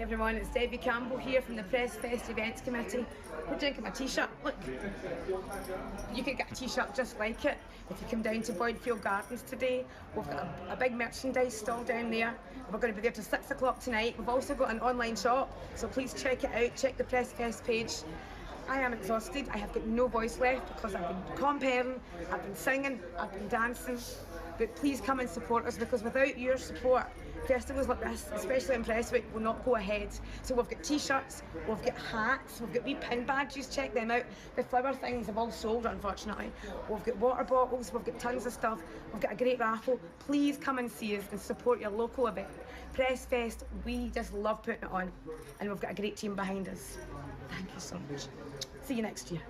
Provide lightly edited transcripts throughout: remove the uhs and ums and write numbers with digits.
Hi everyone, it's Debbie Campbell here from the PrestFest Events Committee. We're drinking my t-shirt. Look, you could get a t-shirt just like it if you come down to Boydfield Gardens today. We've got a big merchandise stall down there. We're going to be there till 6 o'clock tonight. We've also got an online shop, so please check it out. Check the PrestFest page. I am exhausted. I have got no voice left because I've been comparing, I've been singing, I've been dancing. But please come and support us, because without your support, festivals like this, especially in Prestwick, will not go ahead. So we've got t-shirts, we've got hats, we've got wee pin badges, check them out. The flower things have all sold, unfortunately. We've got water bottles, we've got tons of stuff, we've got a great raffle. Please come and see us and support your local event. PrestFest, we just love putting it on, and we've got a great team behind us. Thank you so much. See you next year.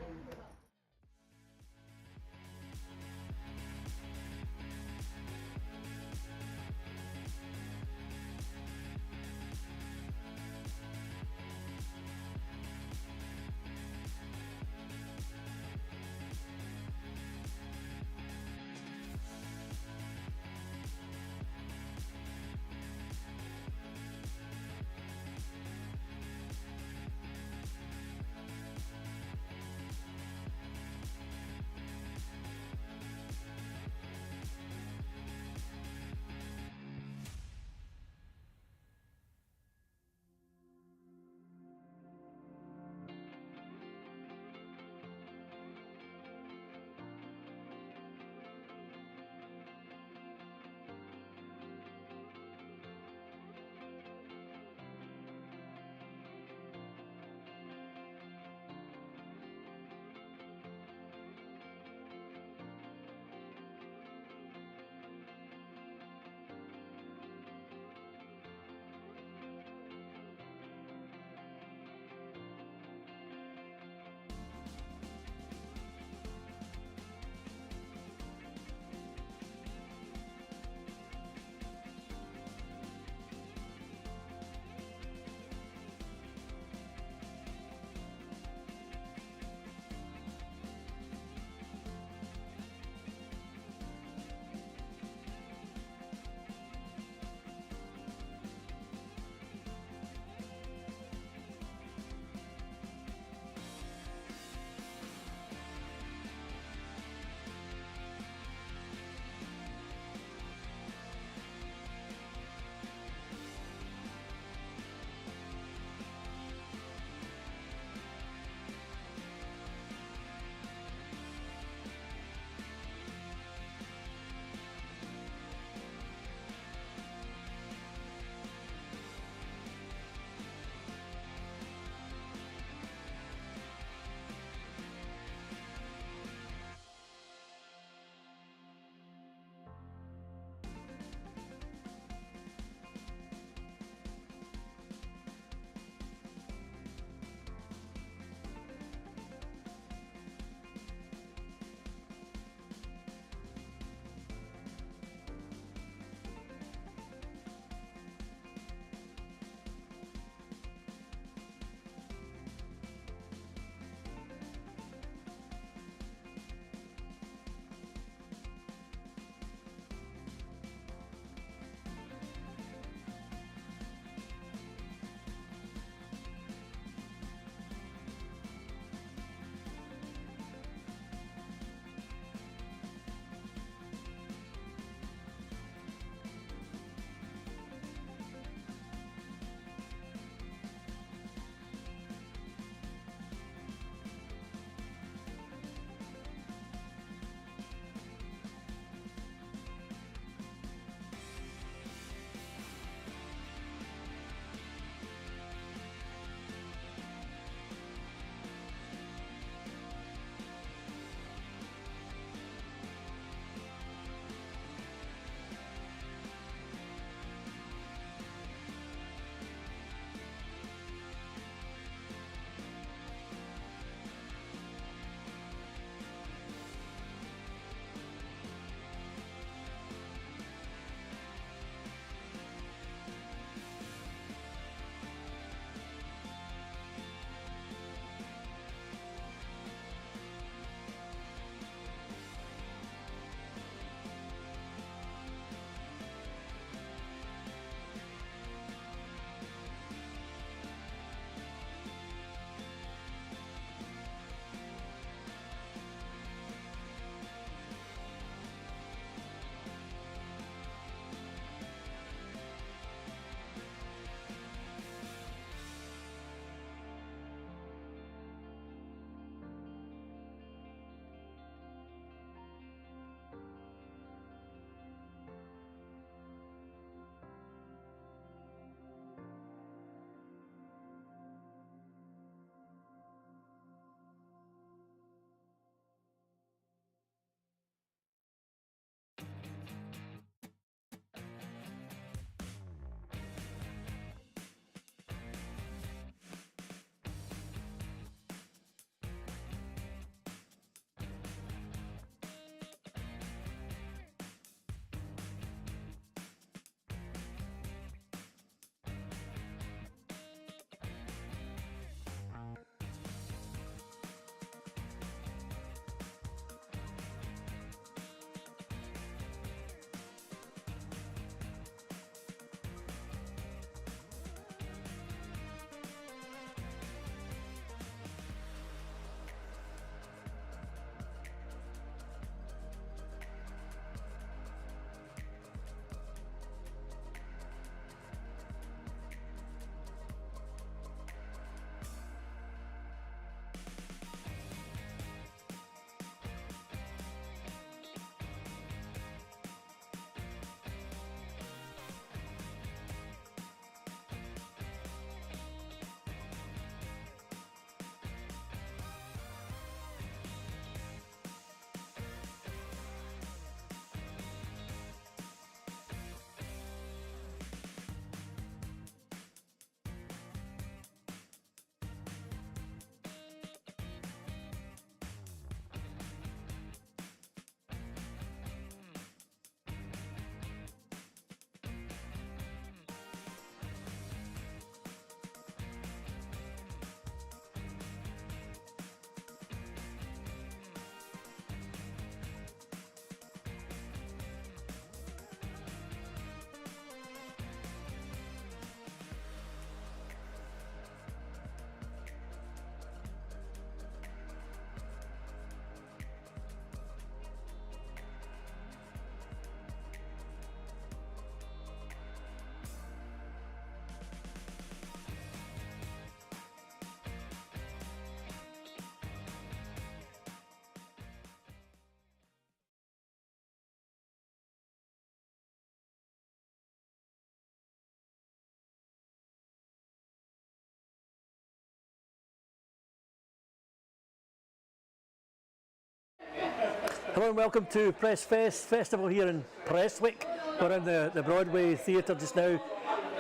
Hello and welcome to PrestFest Festival here in Prestwick. We're in the Broadway Theatre just now,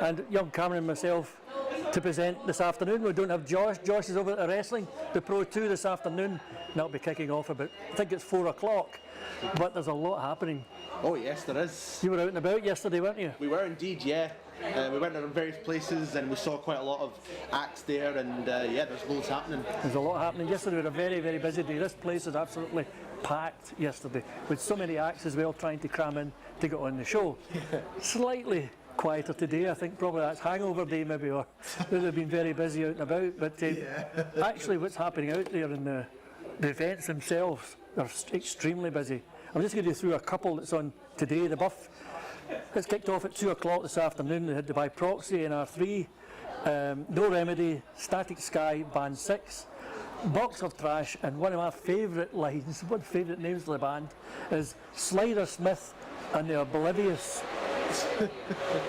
and young Cameron and myself to present this afternoon. We don't have Josh. Josh is over at the wrestling, the Pro 2 this afternoon, and that'll be kicking off about, I think it's 4 o'clock, but there's a lot happening. Oh yes, there is. You were out and about yesterday, weren't you? We were indeed, yeah. We went around various places and we saw quite a lot of acts there, and yeah, there's loads happening. There's a lot happening. Yesterday was a very, very busy day. This place is absolutely packed yesterday, with so many acts as well trying to cram in to get on the show. Slightly quieter today, I think probably that's hangover day maybe, or they've been very busy out and about, but actually what's happening out there in the events themselves are extremely busy. I'm just going to go through a couple that's on today. The Buff has kicked off at 2 o'clock this afternoon. They had to buy Proxy, NR3, No Remedy, Static Sky, Band 6, Box of Trash, and one of my favourite lines, one of the favourite names of the band, is Slider Smith and the Oblivious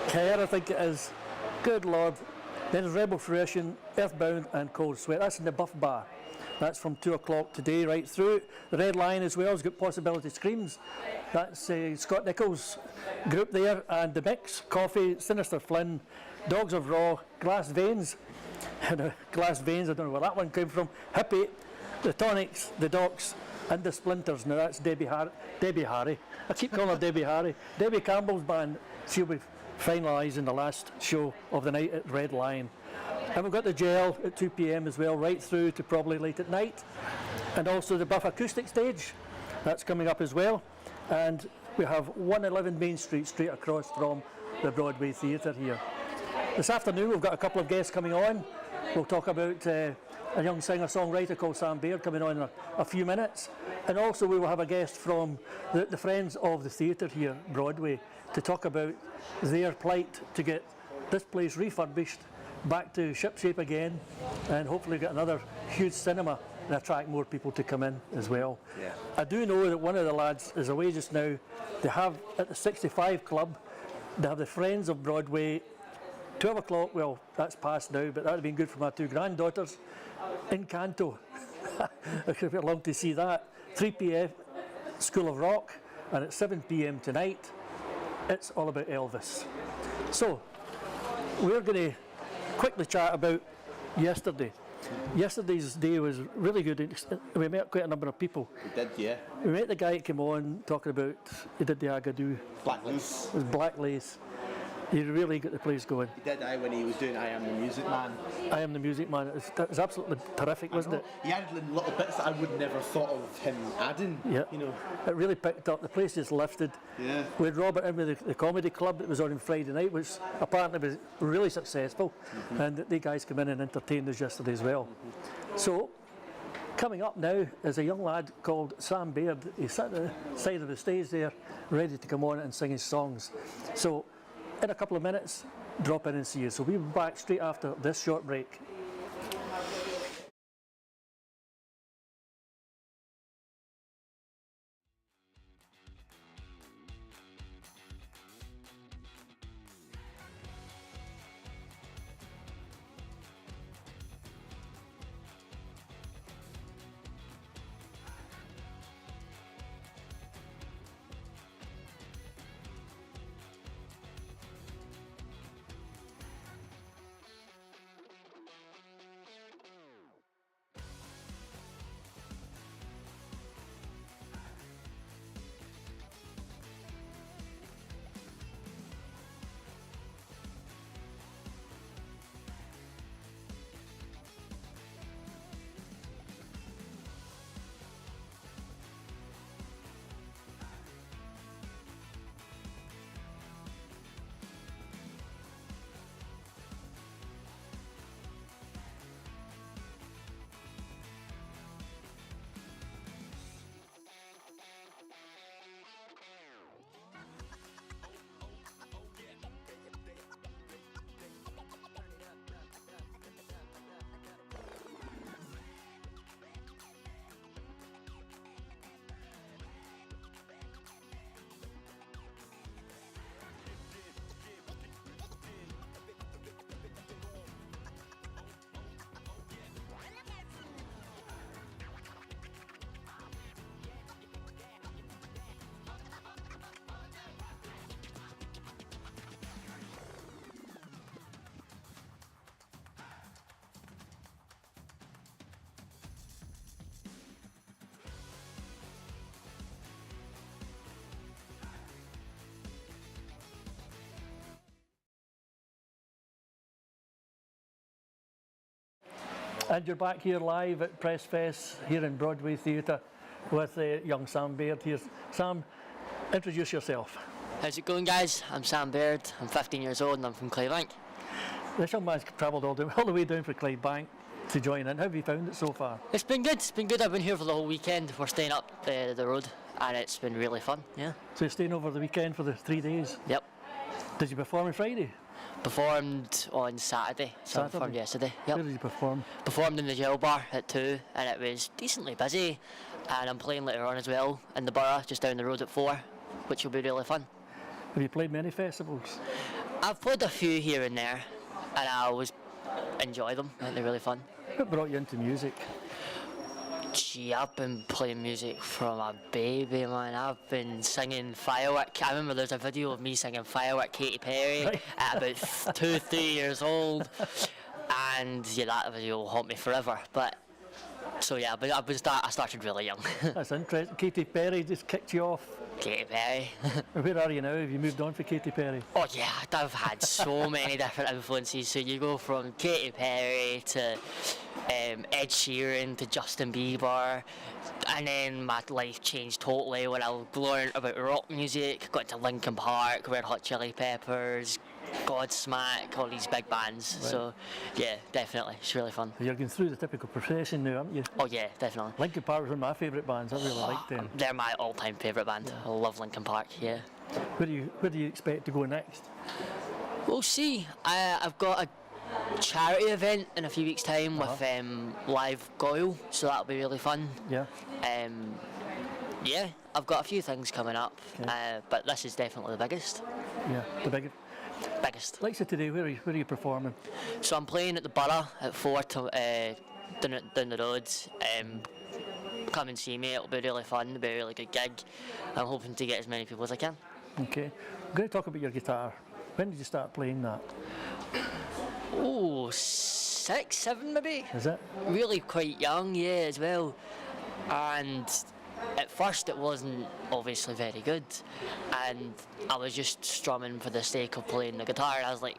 Care, I think it is. Good Lord. Then there's Rebel Fruition, Earthbound and Cold Sweat. That's in the Buff Bar. That's from 2 o'clock today right through. The Red Lion as well has got Possibility Screams. That's Scott Nichols' group there, and The Mix, Coffee, Sinister Flynn, Dogs of Raw, Glass Veins. Glass Veins, I don't know where that one came from. Hippie, The Tonics, The Docs, and The Splinters. Now that's Debbie Harry. I keep calling her Debbie Harry. Debbie Campbell's band. She'll be finalising the last show of the night at Red Lion. And we've got the Gel at 2 p.m. as well, right through to probably late at night. And also the Buff Acoustic Stage, that's coming up as well. And we have 111 Main Street, straight across from the Broadway Theatre here. This afternoon we've got a couple of guests coming on. We'll talk about a young singer-songwriter called Sam Baird coming on in a few minutes. And also we will have a guest from the Friends of the Theatre here, Broadway, to talk about their plight to get this place refurbished, back to shipshape again, and hopefully get another huge cinema and attract more people to come in as well. Yeah. I do know that one of the lads is away just now. They have at the 65 Club, they have the Friends of Broadway, 12 o'clock, well that's past now, but that would have been good for my two granddaughters, in Canto. I could have longed to see that. 3 p.m. School of Rock, and at 7 p.m. tonight it's all about Elvis. So we're going to quickly chat about yesterday. Yesterday's day was really good. We met quite a number of people. We did, yeah. We met the guy that came on talking about, he did the Agadoo. Black Lace. It was Black Lace. He really got the place going. He did, when he was doing I Am the Music Man. I Am the Music Man. It was absolutely terrific, wasn't it? He added little bits that I would never thought of him adding. Yeah. You know. It really picked up. The place just lifted. Yeah. We had Robert in with the comedy club that was on Friday night, which apparently was really successful. And the guys came in and entertained us yesterday as well. So, coming up now is a young lad called Sam Baird. He's sat at the side of the stage there, ready to come on and sing his songs. So, in a couple of minutes, drop in and see you. So we'll be back straight after this short break. And you're back here live at PrestFest here in Broadway Theatre with young Sam Baird here. Sam, introduce yourself. How's it going, guys? I'm Sam Baird. I'm 15 years old and I'm from Claybank. This young man's travelled all the way down from Clydebank to join in. How have you found it so far? It's been good. It's been good. I've been here for the whole weekend. We're staying up the road and it's been really fun, yeah. So you're staying over the weekend for the 3 days? Yep. Did you perform on Friday? Performed on Saturday. So I performed yesterday. Yep. Where did you perform? Performed in the Jail Bar at 2 and it was decently busy. And I'm playing later on as well in the Borough, just down the road at 4, which will be really fun. Have you played many festivals? I've played a few here and there and I always enjoy them. I think they're really fun. What brought you into music? Gee, I've been playing music from a baby, man. I've been singing Firework. I remember there's a video of me singing Firework, Katy Perry, Right. at about 2, 3 years old. And yeah, that video will haunt me forever. But so yeah, but I started really young. That's interesting. Katy Perry just kicked you off. Katy Perry. Where are you now? Have you moved on for Katy Perry? Oh yeah, I've had so many different influences. So you go from Katy Perry to Ed Sheeran to Justin Bieber, and then my life changed totally when I learned about rock music. Got into Linkin Park, Red Hot Chili Peppers, Godsmack, all these big bands. Right. So yeah, definitely, it's really fun. You're going through the typical profession now, aren't you? Oh yeah, definitely. Linkin Park was one of my favourite bands. I really liked them. They're my all-time favourite band. I love Linkin Park. Yeah. Where do you expect to go next? We'll see. I've got a charity event in a few weeks' time with Live Goyle, so that'll be really fun. Yeah. Yeah, I've got a few things coming up, but this is definitely the biggest. Yeah. The biggest. Like so today, where are you performing? So I'm playing at the Borough at 4 down the road. Come and see me, it'll be really fun, it'll be a really good gig. I'm hoping to get as many people as I can. Okay. I'm going to talk about your guitar. When did you start playing that? Oh, 6, 7 maybe? Is it? Really quite young, yeah, as well. And at first it wasn't obviously very good, and I was just strumming for the sake of playing the guitar, and I was like,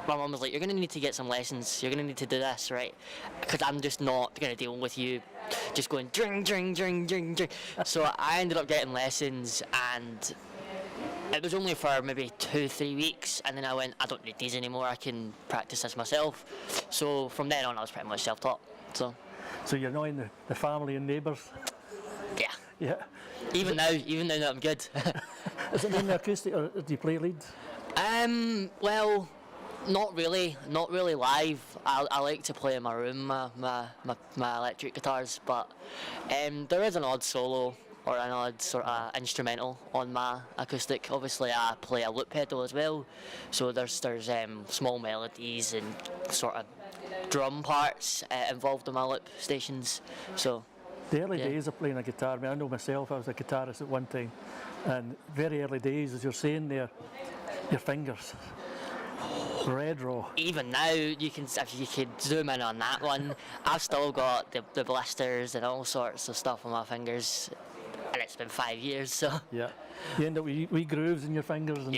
my mum was like, you're going to need to get some lessons, you're going to need to do this, right? Because I'm just not going to deal with you just going dring, dring, dring, dring, dring. So I ended up getting lessons, and it was only for maybe 2, 3 weeks, and then I went, I don't need these anymore, I can practice this myself. So from then on I was pretty much self-taught. So you're annoying the family and neighbours? Yeah. Yeah. Even now that I'm good. Is it mainly acoustic or do you play lead? Well, not really live. I like to play in my room, my electric guitars, but there is an odd solo or an odd sort of instrumental on my acoustic. Obviously I play a loop pedal as well, so there's small melodies and sort of drum parts involved in my loop stations. So The early days of playing a guitar, I mean, I know myself, I was a guitarist at one time, and very early days, as you're saying there, your fingers, red raw. Even now, if you could zoom in on that one, I've still got the blisters and all sorts of stuff on my fingers, and it's been 5 years, so. Yeah. You end up with wee grooves in your fingers. And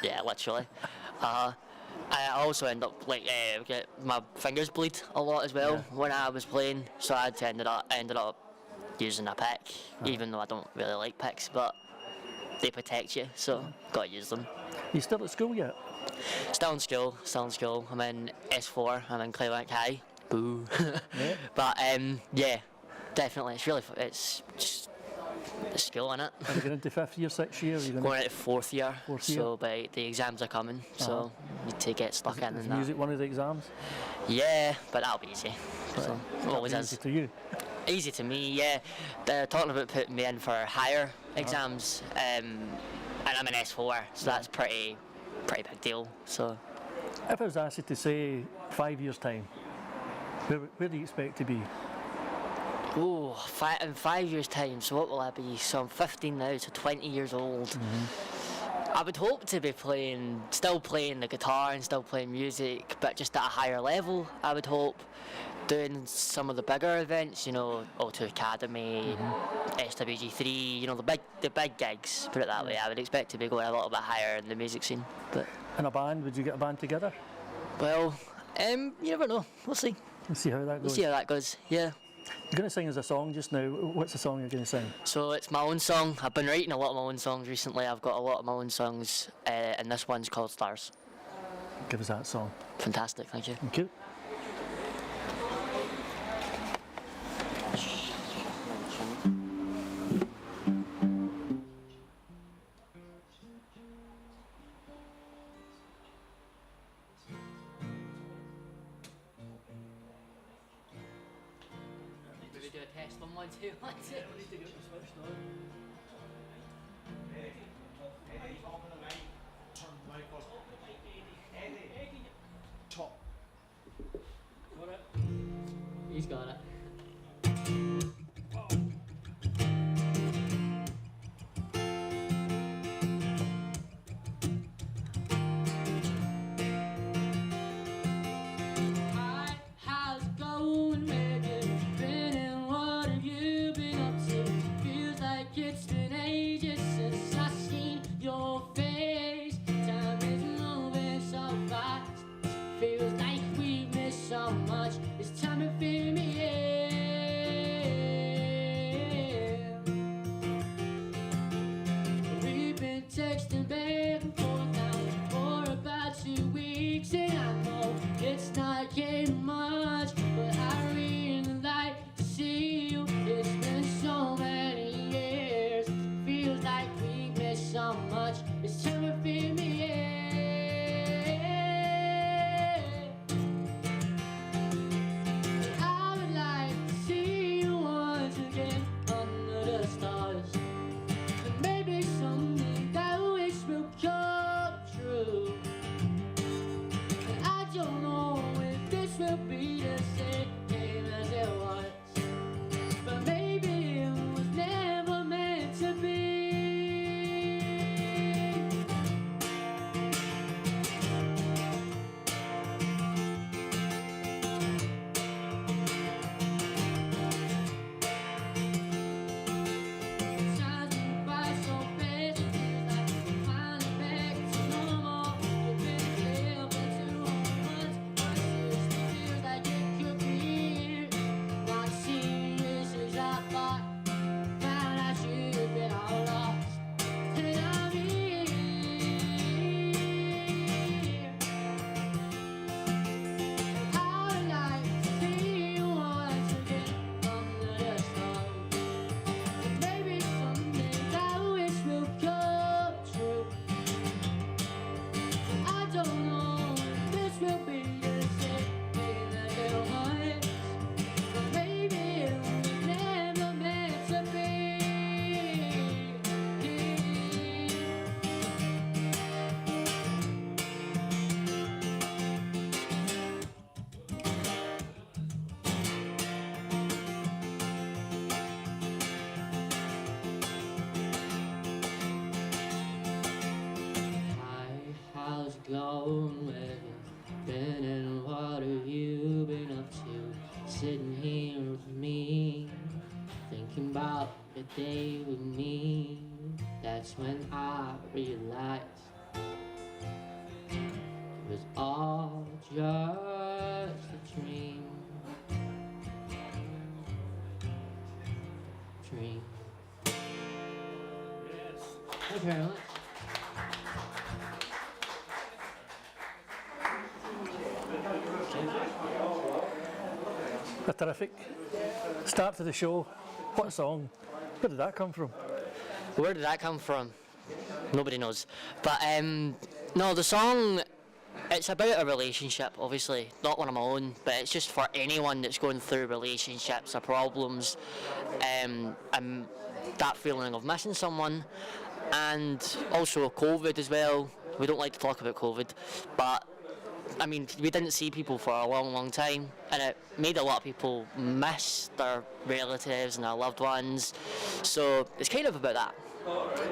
Yeah, literally. I also end up get my fingers bleed a lot as well when I was playing, so I ended up using a pick, even though I don't really like picks, but they protect you, so gotta use them. You still at school yet? Still in school. I'm in S4. I'm in Claybank High. Boo. Yeah. But yeah, definitely. It's just the school, innit? Are you going into 5th year, 6th year? Going into 4th year. Fourth year. So but the exams are coming, so need to get stuck in. Is And that. music one of the exams? Yeah, but that'll be easy. So it always Easy is. to you? Easy to me, yeah. They're talking about putting me in for higher exams, and I'm in S4, so that's pretty big deal. So If I was asked you to say 5 years' time, where do you expect to be? in 5 years' time, so what will I be? So I'm 15 now, so 20 years old. I would hope to be still playing the guitar and still playing music, but just at a higher level, I would hope. Doing some of the bigger events, O2 Academy, SWG3, the big gigs, put it that way. I would expect to be going a little bit higher in the music scene. But In a band, would you get a band together? well, you never know. We'll see. Let's see how that We'll goes. see how that goes. Yeah. You're going to sing us a song just now. What's the song you're going to sing? So it's my own song. I've been writing a lot of my own songs recently. I've got a lot of my own songs, and this one's called Stars. Give us that song. Fantastic, thank you. Thank you. Maybe do a test on 1, 2, 1, 2. He's got it. Hi, how's it going, baby? Been and what have you been up to? Feels like it's been ages since I seen your face. Time is moving so fast. Feels like we missed so much. It's time to fill me in. We've been texting back and forth now for about 2 weeks, and I know it's not getting much, but I really like to see you. It's been so many years. Feels like we missed so much. It's time to fill me in. I would like to see you once again under the stars. And maybe someday that wish will come true. And I don't know if this will be the same as it was, but maybe it was never meant to be. Times move by so fast, it feels like we're finally back to normal. We've been together for 2 months, but it still feels like it could be years. Not serious as I thought, found I should have been all lost. And I'm here. I would like to see you once again under the stars. Maybe someday that wish will come true. I don't know if this will be the same as it was, but maybe it was never meant to be. Hi, how's it going? Where you been and what have you been up to? Sitting here with me, thinking about the day with me. That's when I realized it was all just a dream. Dream. Thank you very much. A terrific start to the show. What song? Where did that come from? Where did that come from? Nobody knows. But no, the song, it's about a relationship, obviously. Not one of my own, but it's just for anyone that's going through relationships or problems. And that feeling of missing someone. And also COVID as well. We don't like to talk about COVID, but I mean, we didn't see people for a long, long time, and it made a lot of people miss their relatives and their loved ones. So it's kind of about that.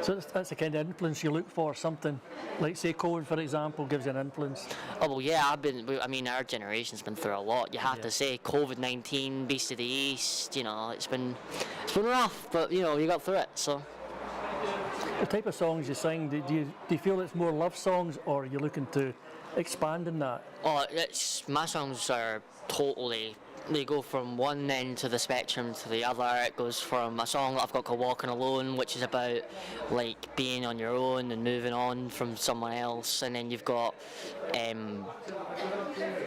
So that's the kind of influence you look for, something like, say, COVID, for example, gives you an influence. Oh well, yeah. I mean, our generation's been through a lot. You have to say, COVID-19, Beast of the East. You know, it's been rough, but you know, you got through it. So. The type of songs you sing, do you feel it's more love songs, or are you looking to expand in that? Oh, my songs are totally they go from one end to the spectrum to the other. It goes from a song that I've got called Walking Alone, which is about like being on your own and moving on from someone else, and then you've got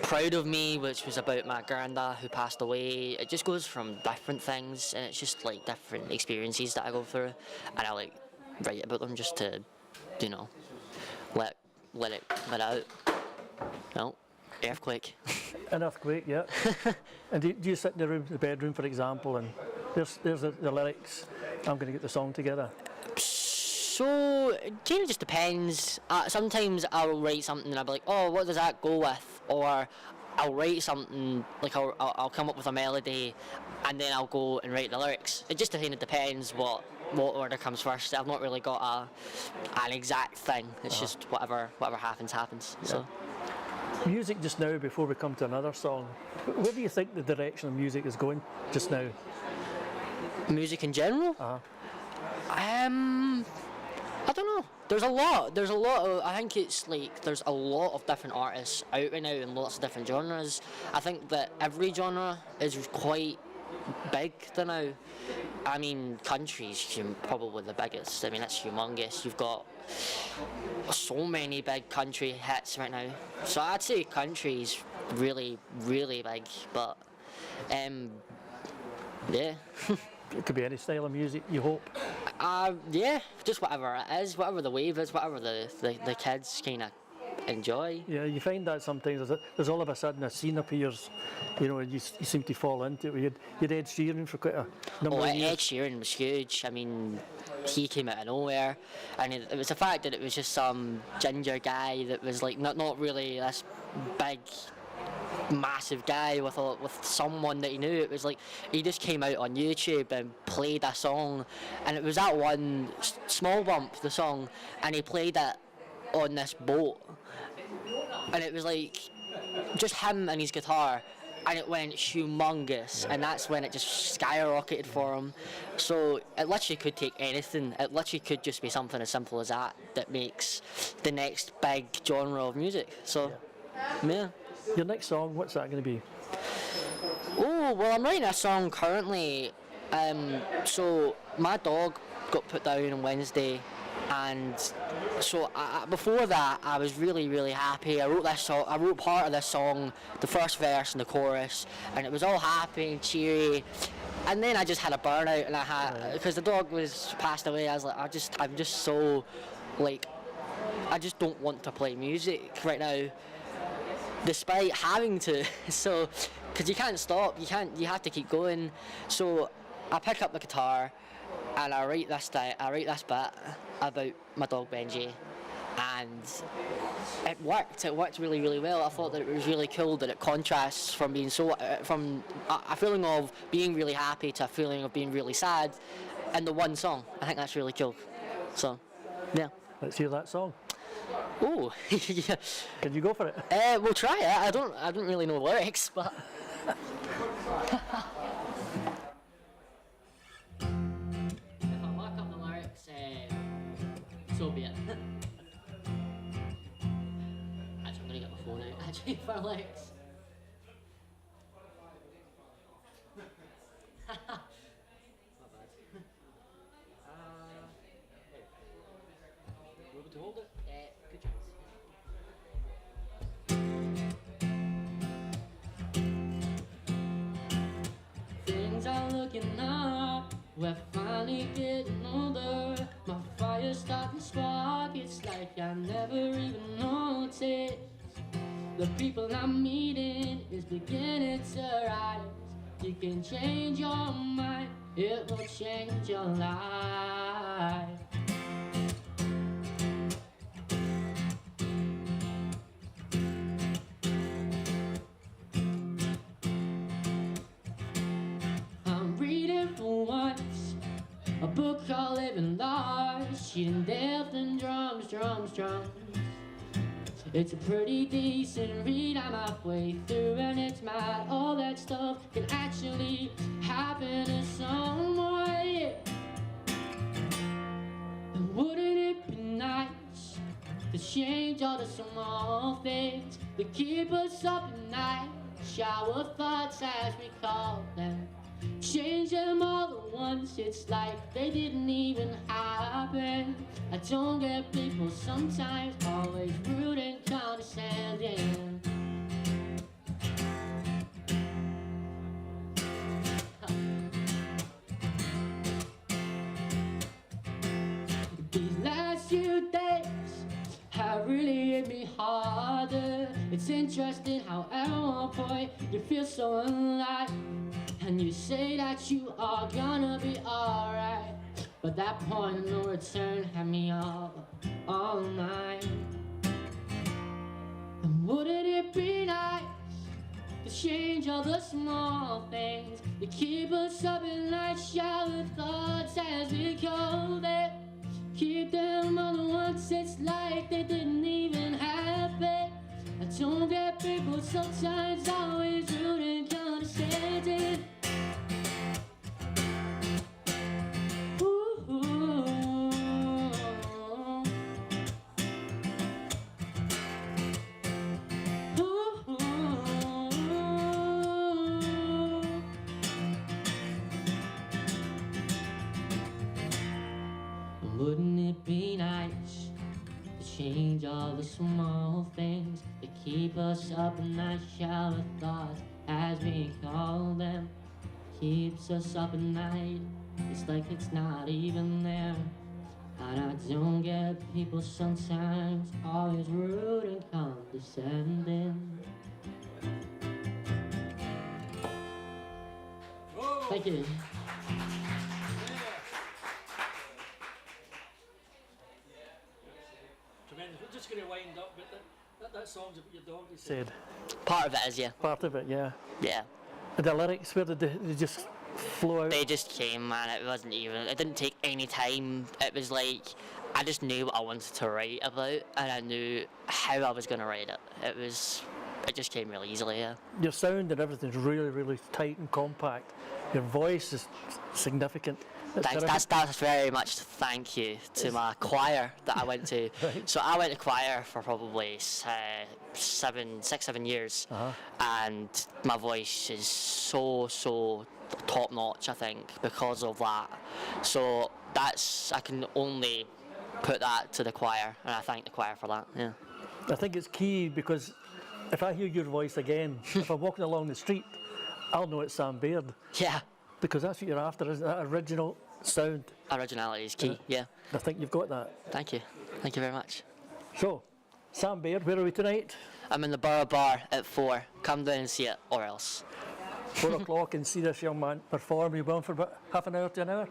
Proud of Me, which was about my granddad who passed away. It just goes from different things, and it's just like different experiences that I go through, and I like write about them just to, you know, let it out. No, earthquake. An earthquake, yeah. And do you sit in the bedroom, for example, and there's the lyrics, I'm going to get the song together? So, it kind of just depends. Sometimes I'll write something and I'll be like, oh, what does that go with? Or I'll write something, like I'll come up with a melody and then I'll go and write the lyrics. It just kind of depends what order comes first. I've not really got an exact thing. It's just whatever happens. Yeah. So. Music just now, before we come to another song, where do you think the direction of music is going just now? Music in general? I don't know. There's a lot of, I think it's like, there's a lot of different artists out right now in lots of different genres. I think that every genre is quite big now. I mean, country's probably the biggest. I mean, it's humongous. You've got so many big country hits right now. So I'd say country's really, really big, but yeah. It could be any style of music, you hope? Yeah, just whatever it is, whatever the wave is, whatever the kids kind of enjoy. Yeah, you find that sometimes there's all of a sudden a scene appears, you know, and you seem to fall into it. You had Ed Sheeran for quite a number of years. Ed Sheeran was huge. I mean, he came out of nowhere, and it was the fact that it was just some ginger guy that was like not really this big, massive guy with someone that he knew. It was like he just came out on YouTube and played a song, and it was that one Small Bump, the song, and he played it on this boat, and it was like just him and his guitar, and it went humongous, and that's when it just skyrocketed for him. So it literally could take anything. It literally could just be something as simple as that makes the next big genre of music. So yeah. Your next song, what's that going to be? Oh, well, I'm writing a song currently. So my dog got put down on Wednesday, and so before that I was really, really happy. I wrote this song. I wrote part of this song, the first verse and the chorus, and it was all happy and cheery. And then I just had a burnout, and I had, because the dog was passed away. I was like, I'm just so, like, I just don't want to play music right now, despite having to. So, because you can't stop, you have to keep going. So I pick up the guitar and I write this bit about my dog Benji, and it worked really, really well. I thought that it was really cool that it contrasts from being from a feeling of being really happy to a feeling of being really sad in the one song. I think that's really cool. So yeah, let's hear that song. Oh, yeah. Can you go for it? We'll try it. I don't really know the lyrics, but. If I look up the lyrics, so be it. Actually, I'm gonna get my phone out. Actually, for lyrics. Not bad. You able to hold it? Good chance. Things are looking up, we're finally getting older. My fire's starting to spark, it's like I never even noticed. The people I'm meeting is beginning to rise. You can change your mind, it will change your life. A book called Living Large, shooting death and drums. It's a pretty decent read, I'm halfway through, and it's mad all that stuff can actually happen to someone. And wouldn't it be nice to change all the small things that keep us up at night? shower thoughts as we call them. Change them all at once, it's like they didn't even happen. I don't get people sometimes, always rude and condescending. These last few days have really hit me harder. It's interesting how at one point you feel so alive, and you say that you are gonna be alright, but that point of no return had me all night. And wouldn't it be nice to change all the small things that keep us up at night, shower thoughts as we call them? Keep them all at once, it's like they didn't even happen. I don't get people sometimes, always rude and condescending. Wouldn't it be nice to change all the small things that keep us up at night, shower thoughts as we call them? Keeps us up at night, it's like it's not even there. And I don't get people sometimes, always rude and condescending. Thank you. Tremendous. We're just going to wind up, but that song's about your dog, you said. Part of it is, yeah. Part of it, yeah. Yeah. And the lyrics, where did they just flow out? They just came, man. It wasn't even. It didn't take any time. It was like I just knew what I wanted to write about, and I knew how I was going to write it. It just came really easily. Yeah. Your sound and everything's really, really tight and compact. Your voice is significant. Thanks. That's very much thank you to my choir that I went to. Right. So I went to choir for probably 7 years, and my voice is so top notch. I think because of that. So I can only put that to the choir, and I thank the choir for that. Yeah. I think it's key because if I hear your voice again, if I'm walking along the street, I'll know it's Sam Baird. Yeah. Because that's what you're after, isn't it? That original sound. Originality is key. Yeah. I think you've got that. Thank you. Thank you very much. So, Sam Baird, where are we tonight? I'm in the Borough Bar at 4. Come down and see it, or else. 4 o'clock and see this young man perform. You've been for about half an hour to an hour?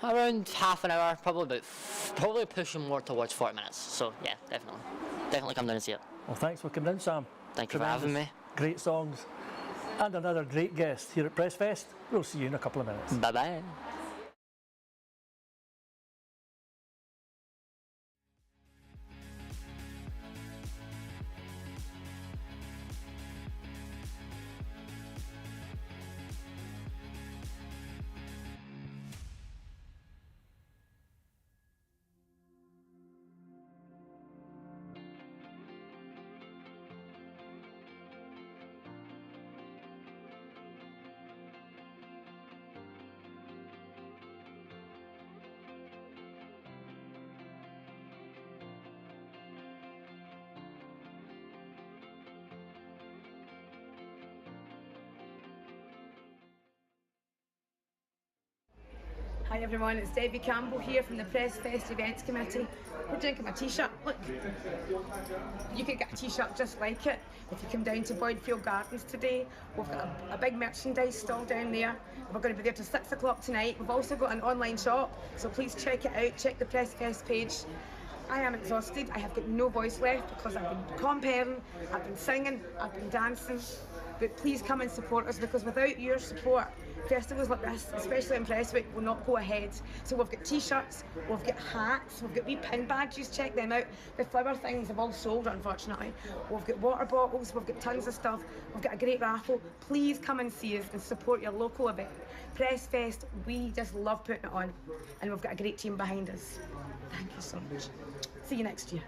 Around half an hour, probably pushing more towards 40 minutes. So yeah, definitely come down and see it. Well, thanks for coming in, Sam. Thank you for having me. Great songs. And another great guest here at PrestFest. We'll see you in a couple of minutes. Bye bye. Hi everyone, it's Debbie Campbell here from the PrestFest Events Committee. We're drinking my t-shirt. Look, you could get a t-shirt just like it if you come down to Boydfield Gardens today. We've got a big merchandise stall down there. We're going to be there till 6 o'clock tonight. We've also got an online shop, so please check it out. Check the PrestFest page. I am exhausted. I have got no voice left because I've been comparing, I've been singing, I've been dancing. But please come and support us, because without your support, festivals like this, especially in Prestwick, will not go ahead. So we've got t-shirts, we've got hats, we've got wee pin badges, check them out. The flower things have all sold, unfortunately. We've got water bottles, we've got tons of stuff, we've got a great raffle. Please come and see us and support your local event. PrestFest, we just love putting it on, and we've got a great team behind us. Thank you so much. See you next year.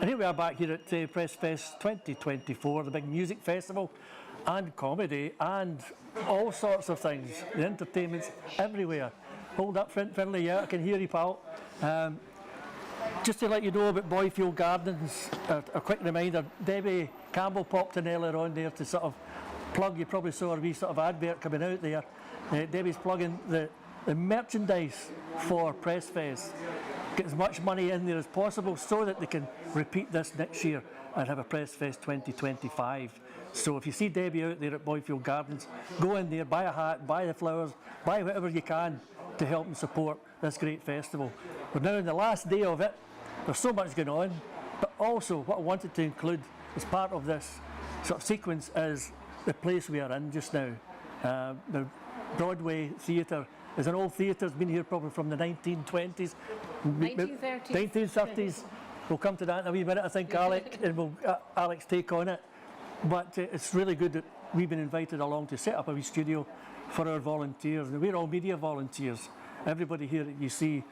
And here we are back here at PrestFest 2024, the big music festival and comedy and all sorts of things. The entertainment's everywhere. Hold up, friendly, yeah, I can hear you, pal. Just to let you know about Boyfield Gardens, a quick reminder, Debbie Campbell popped in earlier on there to sort of plug, you probably saw a wee sort of advert coming out there. Debbie's plugging the merchandise for PrestFest. Get as much money in there as possible so that they can repeat this next year and have a PrestFest 2025. So if you see Debbie out there at Boyfield Gardens, go in there, buy a hat, buy the flowers, buy whatever you can to help and support this great festival. We're now in the last day of it. There's so much going on, but also what I wanted to include as part of this sort of sequence is the place we are in just now. The Broadway Theatre is an old theatre, it's been here probably from the 1920s. 1930s. 1930s. We'll come to that in a wee minute, I think, Alex, and we'll Alex take on it. But it's really good that we've been invited along to set up a wee studio for our volunteers. And we're all media volunteers. Everybody here that you see,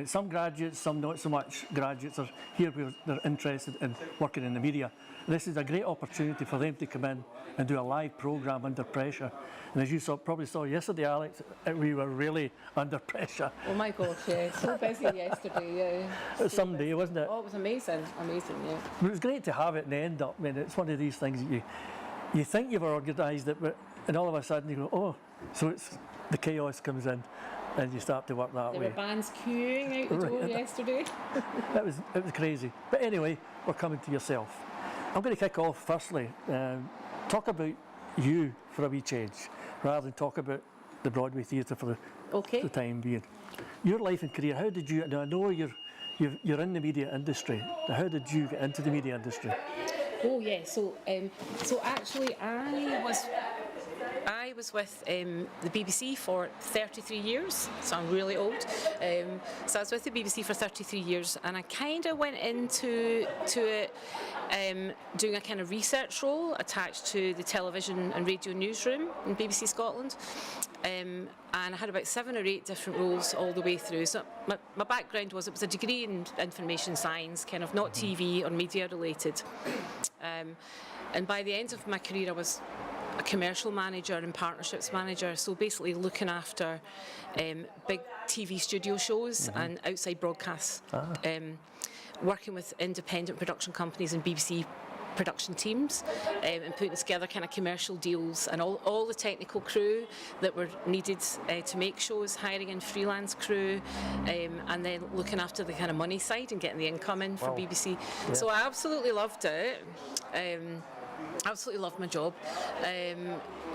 some graduates, some not so much graduates, are here because they're interested in working in the media. This is a great opportunity for them to come in and do a live programme under pressure. And as you probably saw yesterday, Alex, we were really under pressure. Oh my gosh, yeah, so busy yesterday, yeah. It was some day, wasn't it? Oh, it was amazing, yeah. But it was great to have it and end up. I mean, it's one of these things that you think you've organised it, but and all of a sudden you go, oh, so it's the chaos comes in. And you start to work that way. There were bands queuing out the door yesterday. It was crazy. But anyway, we're coming to yourself. I'm going to kick off firstly. Talk about you for a wee change, rather than talk about the Broadway Theatre for the time being. Your life and career. How did you? Now I know you're in the media industry. How did you get into the media industry? Oh yeah. So actually, I was with the BBC for 33 years, so I'm really old. So I was with the BBC for 33 years, and I kind of went into it doing a kind of research role attached to the television and radio newsroom in BBC Scotland. And I had about 7 or 8 different roles all the way through. So my background was, it was a degree in information science, kind of not TV or media related. And by the end of my career, I was a commercial manager and partnerships manager, so basically looking after big TV studio shows and outside broadcasts, working with independent production companies and BBC production teams, and putting together kind of commercial deals and all the technical crew that were needed to make shows, hiring in freelance crew, and then looking after the kind of money side and getting the income in for BBC. Yeah. So I absolutely loved it. Absolutely loved my job.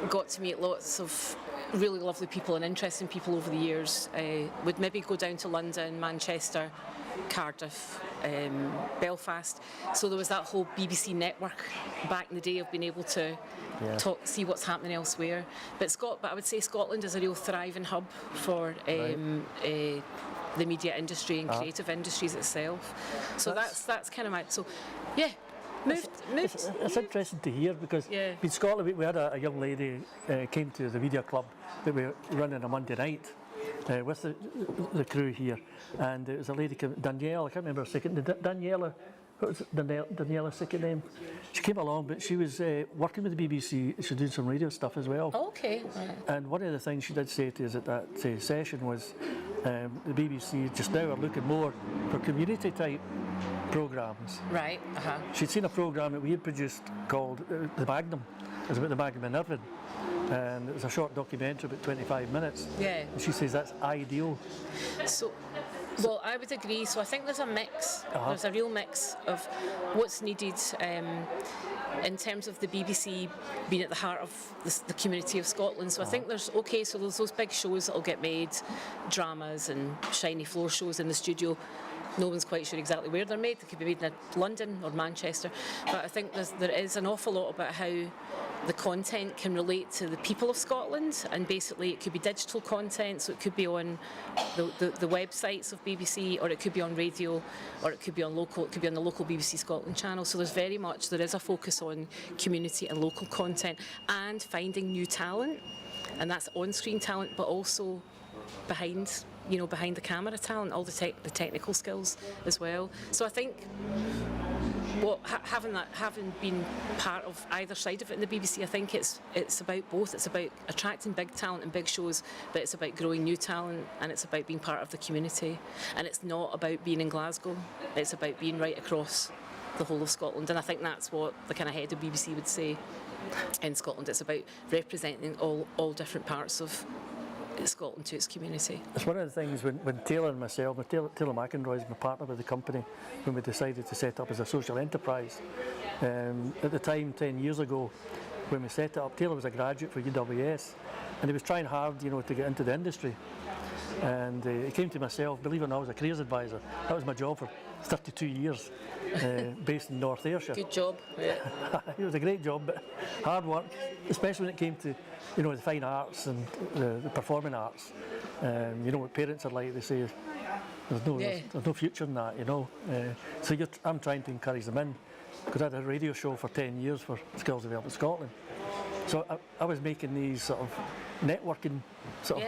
Got to meet lots of really lovely people and interesting people over the years. Would maybe go down to London, Manchester, Cardiff, Belfast. So there was that whole BBC network back in the day of being able to see what's happening elsewhere. But I would say Scotland is a real thriving hub for the media industry and creative industries itself. So that's kind of my Moved. It's interesting to hear because in Scotland we had a young lady came to the media club that we were running a Monday night with the crew here, and it was a lady called Danielle. I can't remember her second. Daniela, what was it? Daniela's second name? She came along, but she was working with the BBC. She was doing some radio stuff as well. Okay. Right. And one of the things she did say to us at that session was the BBC just now are looking more for community type programmes. Right. She'd seen a programme that we had produced called The Magnum. It was about the Magnum in Irvine, and it was a short documentary about 25 minutes. Yeah. And she says that's ideal. So, well, I would agree. So I think there's a mix. There's a real mix of what's needed in terms of the BBC being at the heart of the community of Scotland. So I think there's those big shows that'll get made, dramas and shiny floor shows in the studio. No one's quite sure exactly where they're made. They could be made in London or Manchester. But I think there is an awful lot about how the content can relate to the people of Scotland, and basically it could be digital content, so it could be on the websites of BBC, or it could be on radio, or it could be on the local BBC Scotland channel. So there is a focus on community and local content and finding new talent, and that's on-screen talent, but also behind the camera talent, all the technical skills as well. So I think well, having been part of either side of it in the BBC, I think it's about both. It's about attracting big talent and big shows, but it's about growing new talent, and it's about being part of the community. And it's not about being in Glasgow. It's about being right across the whole of Scotland. And I think that's what the kind of head of BBC would say in Scotland. It's about representing all different parts of Scotland to its community. It's one of the things when Taylor and myself, Taylor McEnroy is my partner with the company, when we decided to set up as a social enterprise. At the time, 10 years ago, when we set it up, Taylor was a graduate for UWS, and he was trying hard, to get into the industry. And he came to myself, believe it or not, I was a careers advisor. That was my job for 32 years, based in North Ayrshire. Good job. Yeah. It was a great job, but hard work, especially when it came to, the fine arts and the performing arts. What parents are like, they say, there's no future in that, So I'm trying to encourage them in, because I had a radio show for 10 years for Skills Development Scotland. So I was making these sort of networking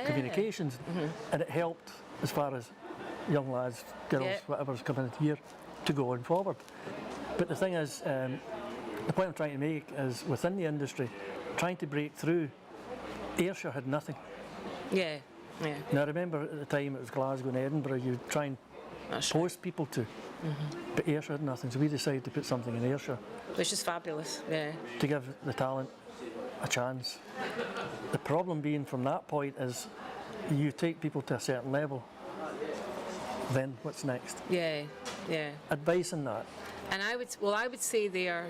communications, and it helped as far as young lads, girls, whatever's coming into here to go on forward. But the thing is, the point I'm trying to make is within the industry, trying to break through. Ayrshire had nothing. Yeah. Now I remember at the time it was Glasgow and Edinburgh you'd try and post people to, but Ayrshire had nothing, so we decided to put something in Ayrshire. Which is fabulous, yeah. To give the talent a chance. The problem being from that point is you take people to a certain level, then what's next? Yeah. Advice on that? And I would say they are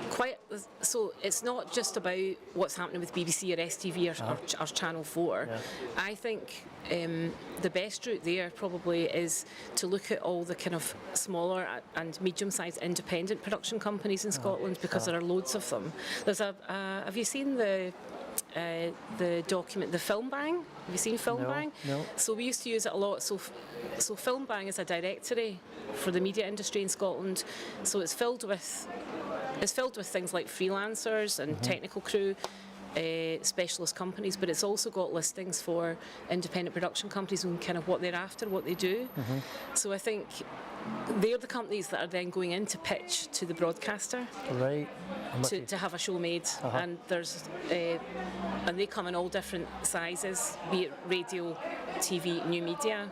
quite, so it's not just about what's happening with BBC or STV or Channel 4. Yeah. I think the best route there probably is to look at all the kind of smaller and medium-sized independent production companies in Scotland, because there are loads of them. There's have you seen the document, the Film Bang? Have you seen Film Bang? No. So we used to use it a lot. So Film Bang is a directory for the media industry in Scotland. So it's filled with things like freelancers and technical crew, specialist companies, but it's also got listings for independent production companies and kind of what they're after, what they do. So I think they're the companies that are then going in to pitch to the broadcaster, right? To have a show made, and there's and they come in all different sizes, be it radio, TV, new media.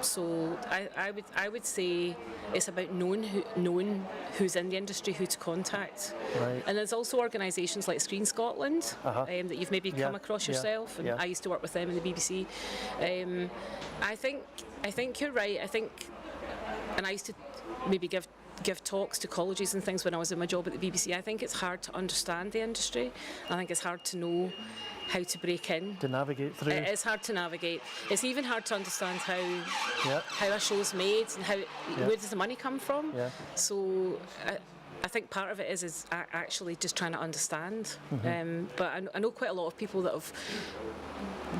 So I would say it's about knowing who's in the industry, who to contact. Right. And there's also organisations like Screen Scotland that you've maybe come across yourself. And I used to work with them in the BBC. I think you're right. And I used to maybe give talks to colleges and things when I was in my job at the BBC. I think it's hard to understand the industry. I think it's hard to know how to break in. To navigate through. It's hard to navigate. It's even hard to understand how a show's made and where does the money come from. Yeah. So I think part of it is actually just trying to understand. But I know quite a lot of people that have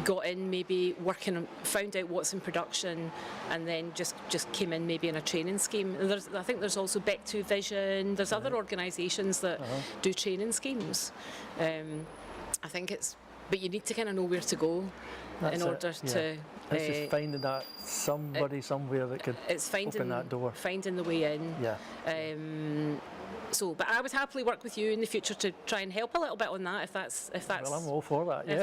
got in maybe working on, found out what's in production, and then just came in maybe in a training scheme. And I think there's also Back to Vision. There's other organisations that do training schemes. I think but you need to kind of know where to go in order to. It's just finding that somebody somewhere that could open that door. Finding the way in. Yeah. But I would happily work with you in the future to try and help a little bit on that, if that's. Well, I'm all for that. Yeah.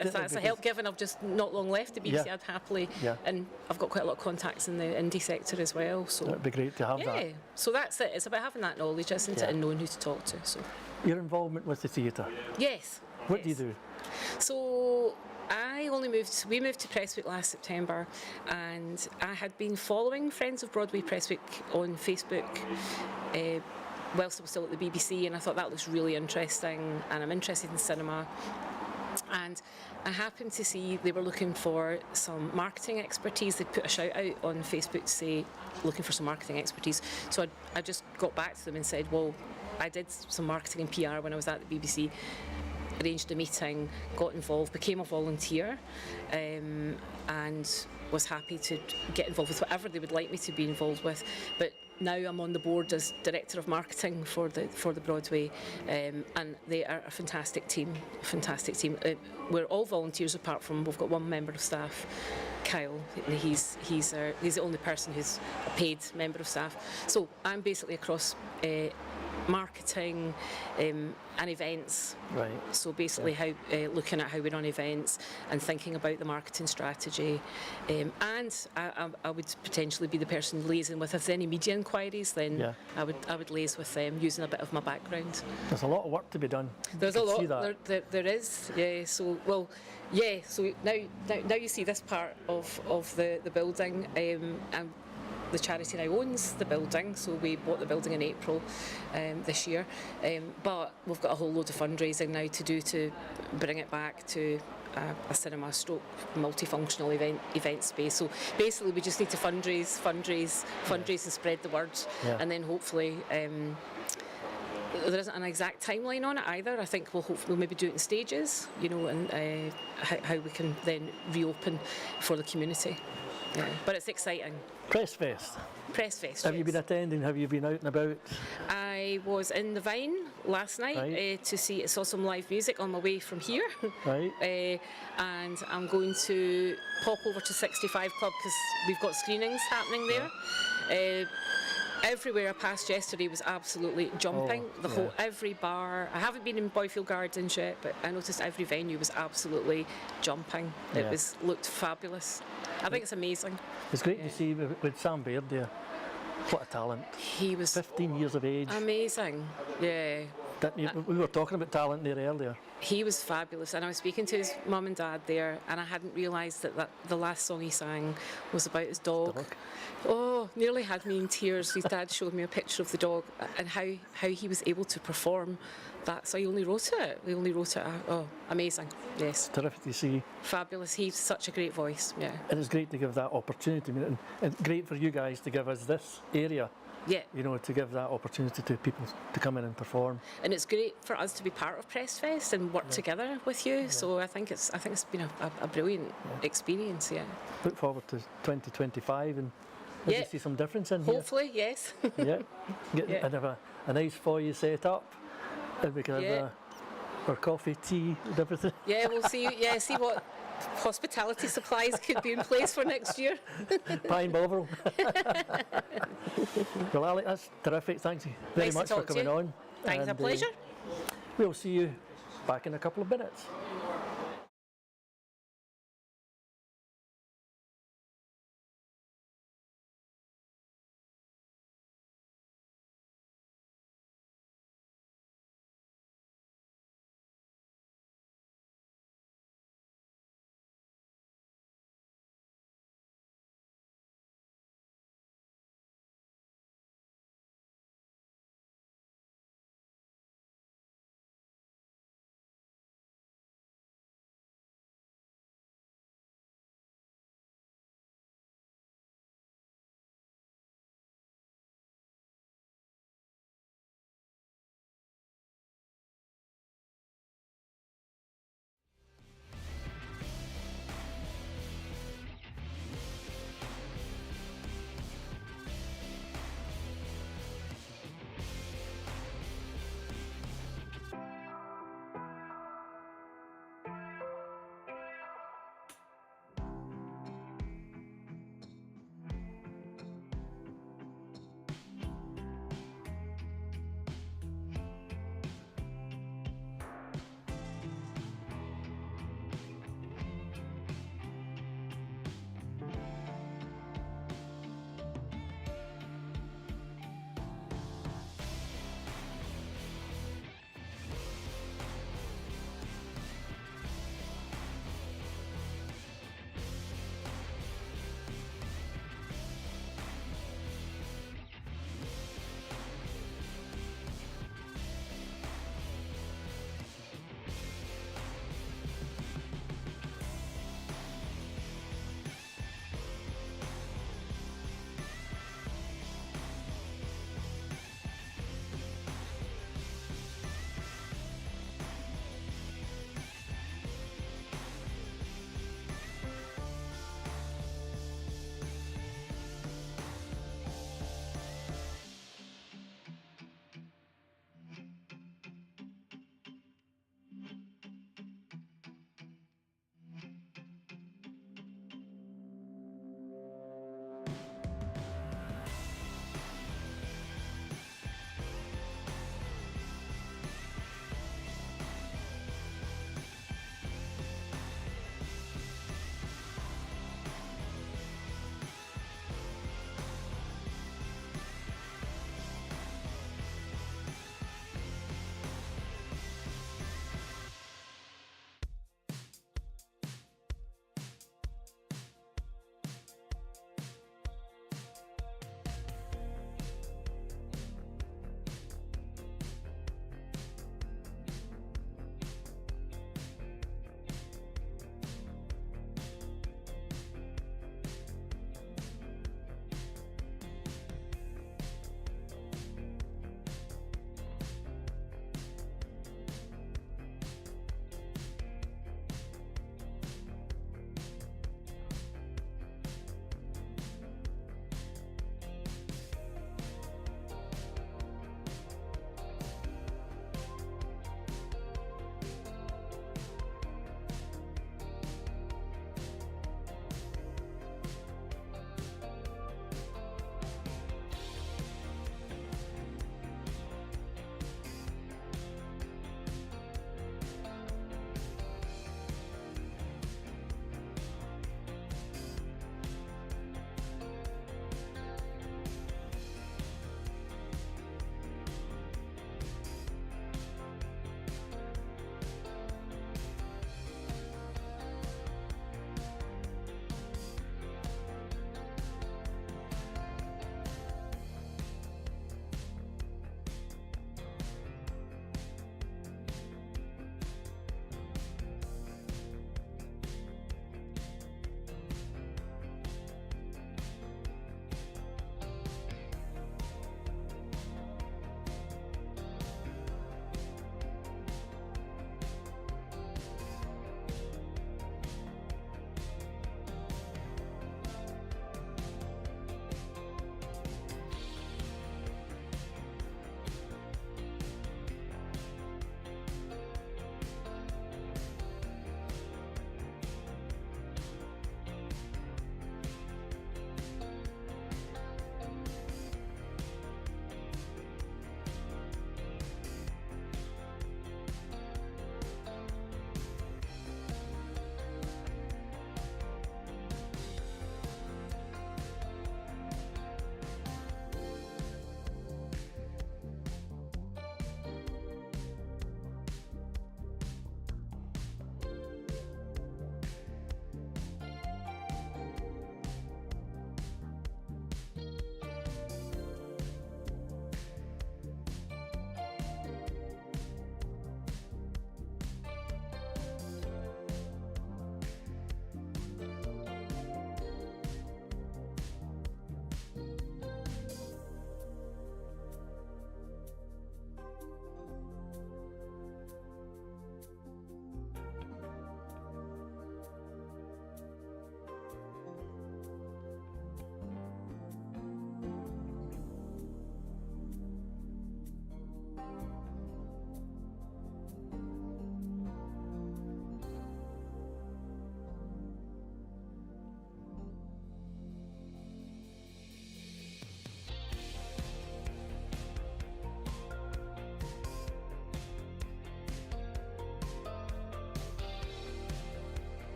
If that's a help, given I've just not long left the BBC, I'd happily. Yeah. And I've got quite a lot of contacts in the indie sector as well. So that'd be great to have that. Yeah. So that's it. It's about having that knowledge, isn't it, and knowing who to talk to. So. Your involvement with the theatre. Yes. What do you do? So we moved to Prestwick last September, and I had been following Friends of Broadway Prestwick on Facebook whilst I was still at the BBC, and I thought that looks really interesting, and I'm interested in cinema. And I happened to see they were looking for some marketing expertise. They put a shout out on Facebook to say looking for some marketing expertise. So I just got back to them and said, well, I did some marketing and PR when I was at the BBC, arranged a meeting, got involved, became a volunteer, and was happy to get involved with whatever they would like me to be involved with. But now I'm on the board as director of marketing for the Broadway, and they are a fantastic team. We're all volunteers apart from we've got one member of staff, Kyle. He's the only person who's a paid member of staff. So I'm basically across marketing and events. Right. So basically, how looking at how we run events and thinking about the marketing strategy, and I would potentially be the person liaising with if there's any media inquiries. Then I would liaise with them using a bit of my background. There's a lot of work to be done. There's a lot. There is. Yeah. So So now you see this part of the building, and the charity now owns the building, so we bought the building in April this year, but we've got a whole load of fundraising now to do to bring it back to a cinema stroke multifunctional event space. So basically we just need to fundraise and spread the word, and then hopefully there isn't an exact timeline on it either. I think we'll maybe do it in stages, and how we can then reopen for the community. Yeah, but it's exciting. PrestFest. Have you yes. been attending? Have you been out and about? I was in the Vine last night saw some live music on my way from here. Right. And I'm going to pop over to 65 Club because we've got screenings happening there. Everywhere I passed yesterday was absolutely jumping. Every bar. I haven't been in Boyfield Gardens yet, but I noticed every venue was absolutely jumping. It looked fabulous. I think it's amazing. It's great to see with Sam Baird there. What a talent. He was 15 years of age. amazing. Yeah. We were talking about talent there earlier. He was fabulous, and I was speaking to his mum and dad there, and I hadn't realised that the last song he sang was about his dog. Oh, nearly had me in tears. His dad showed me a picture of the dog and how he was able to perform that. So he only wrote it. Oh, amazing. Yes. Terrific to see. Fabulous. He's such a great voice. Yeah. And it's great to give that opportunity. And great for you guys to give us this area. Yeah. To give that opportunity to people to come in and perform. And it's great for us to be part of PrestFest and work together with you. Yeah. So I think it's been a brilliant experience. Yeah. Look forward to 2025 and maybe see some difference in Hopefully, yes. And have a nice foyer set up, and we can have our coffee, tea, and everything. Yeah, we'll see. Yeah, see what hospitality supplies could be in place for next year. Pie and Bovril. Well, Alec, that's terrific. Thanks very much for coming on. Thanks, a pleasure. We'll see you back in a couple of minutes.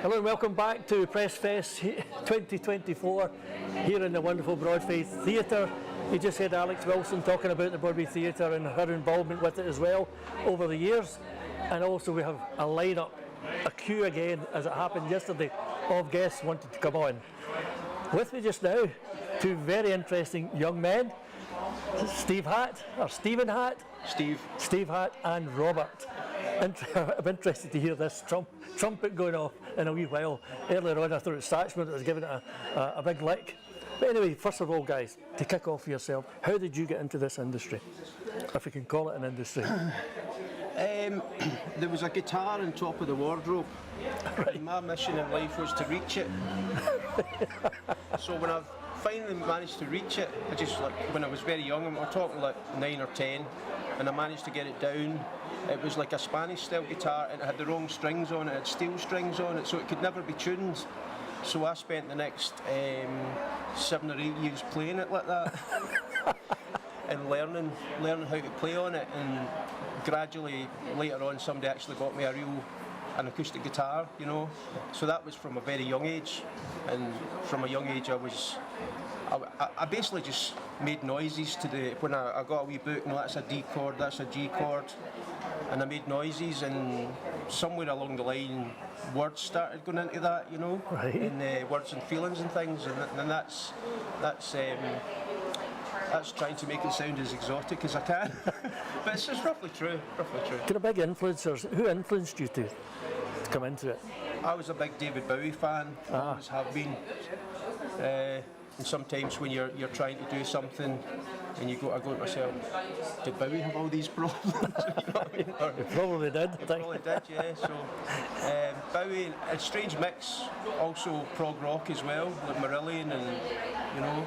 Hello and welcome back to PrestFest 2024 here in the wonderful Broadway Theatre. You just heard Alex Wilson talking about the Broadway Theatre and her involvement with it as well over the years. And also we have a lineup, a queue again, as it happened yesterday, of guests wanting to come on. With me just now, two very interesting young men, Stephen Hatt, and Robert. I'm interested to hear this trumpet going off in a wee while. Earlier on I thought it was Satchman that was giving it a big lick. But anyway, first of all guys, to kick off for yourself, how did you get into this industry? If we can call it an industry. There was a guitar on top of the wardrobe. Right. And my mission in life was to reach it. So when I finally managed to reach it, I just when I was very young, and we're talking like 9 or 10, and I managed to get it down. It was like a Spanish style guitar and it had the wrong strings on it, it had steel strings on it, so it could never be tuned. So I spent the next 7 or 8 years playing it like that and learning how to play on it, and gradually later on somebody actually got me an acoustic guitar, you know. So that was from a very young age, and from a young age I basically just made noises when I got a wee book, you know, that's a D chord, that's a G chord, and I made noises, and somewhere along the line words started going into that, you know, right. And words and feelings and things, and that's trying to make it sound as exotic as I can. But it's just roughly true. Kind of big influencers, who influenced you to come into it? I was a big David Bowie fan, always have been. And sometimes when you're trying to do something and I go to myself, did Bowie have all these problems? You know what I mean? You probably did. Probably did, yeah. So Bowie, a strange mix, also prog rock as well, like Marillion, and you know.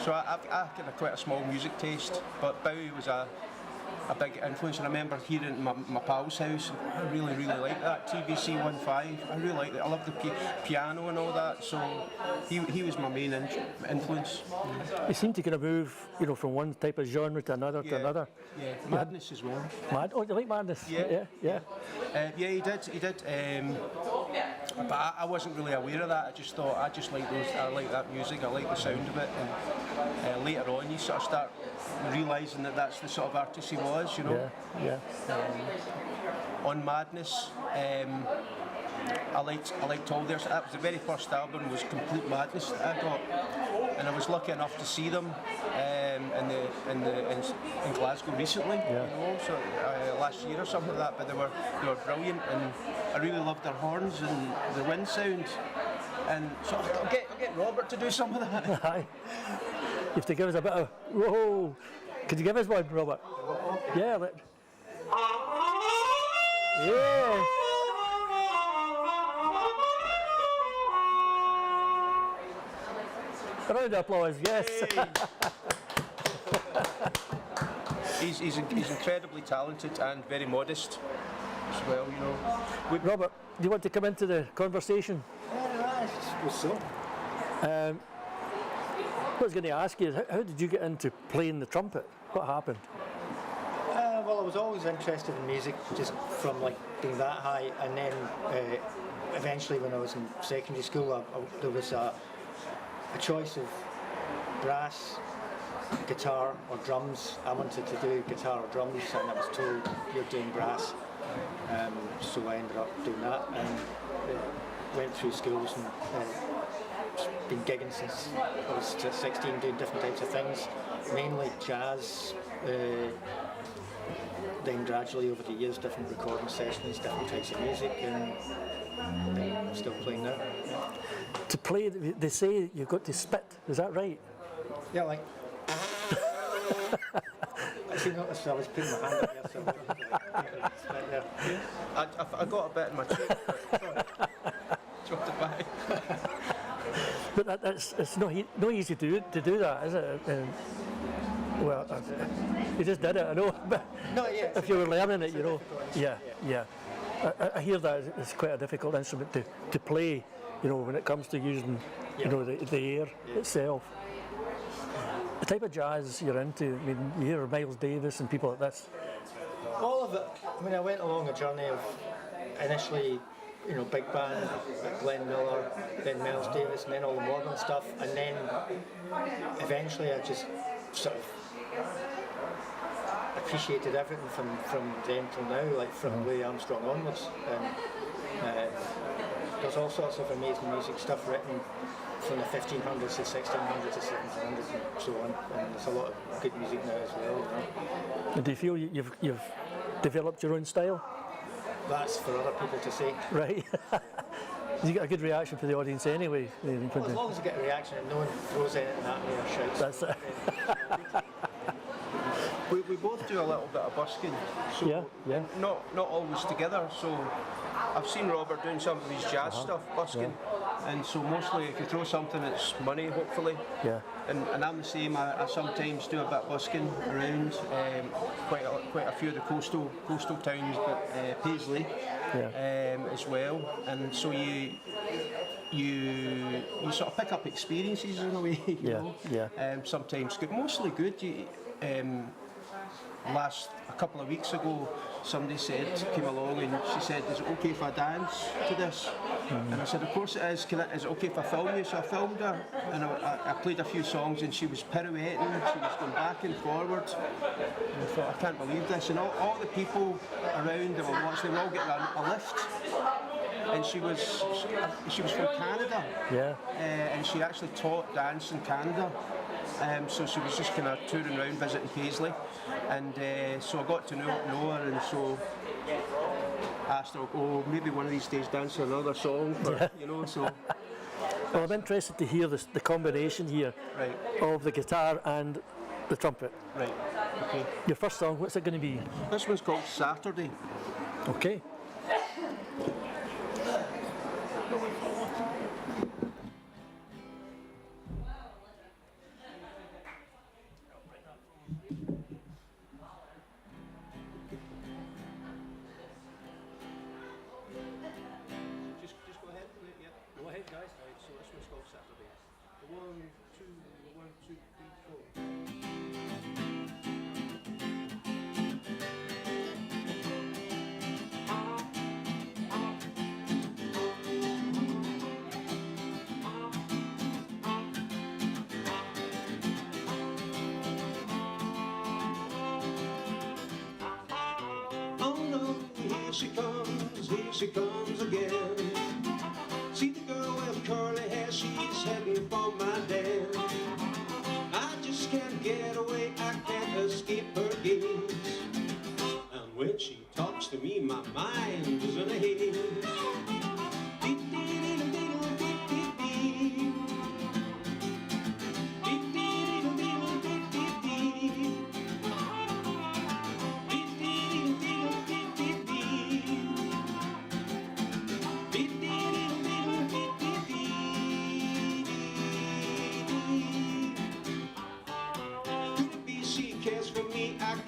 So I've got quite a small music taste, but Bowie was a big influence. And I remember hearing it in my pal's house. I really liked that TBC 15. I really liked it. I loved the piano and all that. So he was my main influence. You seem to kind of move, you know, from one type of genre to another to another. Yeah, Madness as well. Oh, you like Madness? Yeah. Yeah. Yeah, he did. But I wasn't really aware of that. I just thought I like that music. I like the sound of it. And later on, you sort of start realising that that's the sort of artist he was, you know. Yeah. On Madness, I liked all theirs. That was the very first album, was Complete Madness that I got, and I was lucky enough to see them in Glasgow recently. Yeah. You know, so last year or something like that. But they were brilliant, and I really loved their horns and the wind sound. And so I'll get Robert to do some of that. Aye. You have to give us a bit of whoa. Could you give us one, Robert? Yeah. Yeah. A round of applause, yes. Hey. He's incredibly talented and very modest as well, you know. Robert, do you want to come into the conversation? I suppose so. What I was going to ask you is, how did you get into playing the trumpet? What happened? Well, I was always interested in music, just from like being that high, and then eventually when I was in secondary school, there was a choice of brass, guitar or drums. I wanted to do guitar or drums, and I was told you're doing brass. So I ended up doing that, and went through schools and been gigging since I was 16, doing different types of things, mainly jazz. Then gradually over the years, different recording sessions, different types of music, and I'm still playing now. To play, they say you've got to spit, is that right? Yeah, like. Actually, noticed I was putting my hand up there, so I got a bit in my cheek, but dropped it back. But it's no easy to do that, is it? Well, you just did it, I know. But no, yeah. If you were learning it, you know. Yeah. I hear that it's quite a difficult instrument to play, you know, when it comes to using, you know, the air itself. The type of jazz you're into, I mean, you hear Miles Davis and people like this. All of it. I mean, I went along a journey of initially big band, like Glenn Miller, then Miles Davis, and then all the modern stuff, and then eventually I just sort of appreciated everything from then till now, like from Louis Armstrong onwards. There's all sorts of amazing music stuff written from the 1500s to 1600s to 1700s and so on, and there's a lot of good music now as well. And do you feel you've developed your own style? That's for other people to say. Right. You get a good reaction from the audience anyway. Well, as long as you get a reaction and no one throws anything at me or shouts. That's it. We both do a little bit of busking, so yeah. not always together. So I've seen Robert doing some of his jazz stuff, busking, and so mostly if you throw something, it's money, hopefully. Yeah. And I'm the same. I sometimes do a bit of busking around quite a few of the coastal towns, but Paisley as well. And so you sort of pick up experiences in a way. You know? Sometimes good, mostly good. A couple of weeks ago, somebody came along and she said, "Is it okay if I dance to this?" And I said, "Of course it is. Is it okay if I film you?" So I filmed her, and I played a few songs, and she was pirouetting, she was going back and forward. And I thought, I can't believe this. And all the people around that were watching, they were all getting a lift. And she was from Canada, and she actually taught dance in Canada. So she was just kind of touring around visiting Paisley, and so I got to know her, and so asked her, maybe one of these days dance another song, so. Well, I'm interested to hear the combination here of the guitar and the trumpet. Right, okay. Your first song, what's it going to be? This one's called Saturday. Okay. Here she comes again. See the girl with curly hair, she's heading for my den. I just can't get away, I can't escape her gaze. And when she talks to me, my mind is in a haze.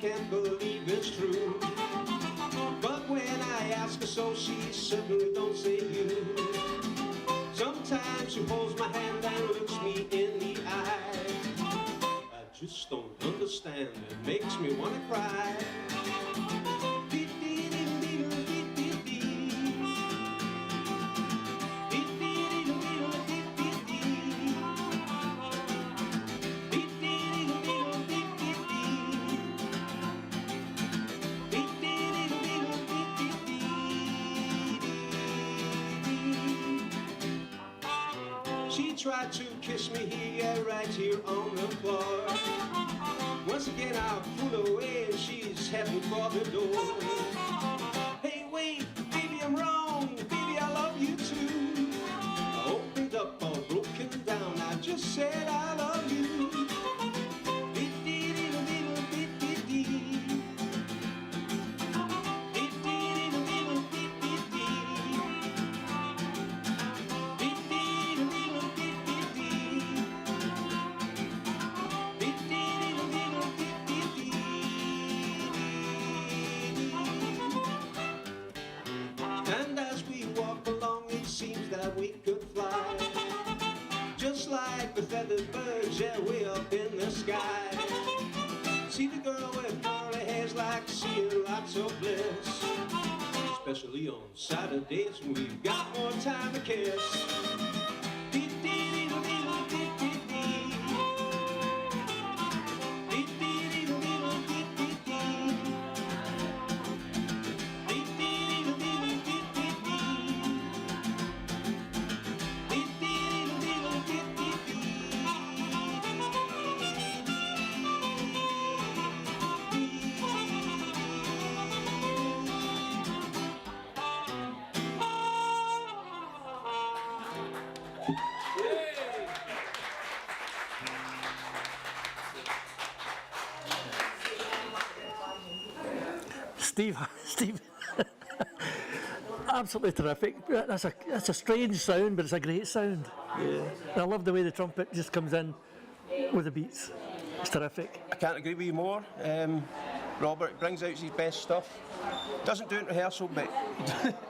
Can't believe it's true, but when I ask her so, she certainly don't say you. Sometimes she holds my hand and looks me in the eye. I just don't understand, it makes me want to cry. Tried to kiss me here, right here on the floor. Once again I'll pull away and she's heading for the door. Hey wait, baby I'm wrong, baby I love you too. I opened up all broken down, I just said I love you. Feathered birds, yeah, way up in the sky. See the girl with curly hair's like seeing lots of bliss. especially on Saturdays when we've got more time to kiss. Steve, absolutely terrific. That's a strange sound, but it's a great sound. Yeah. And I love the way the trumpet just comes in with the beats. It's terrific. I can't agree with you more. Robert brings out his best stuff. Doesn't do it in rehearsal, but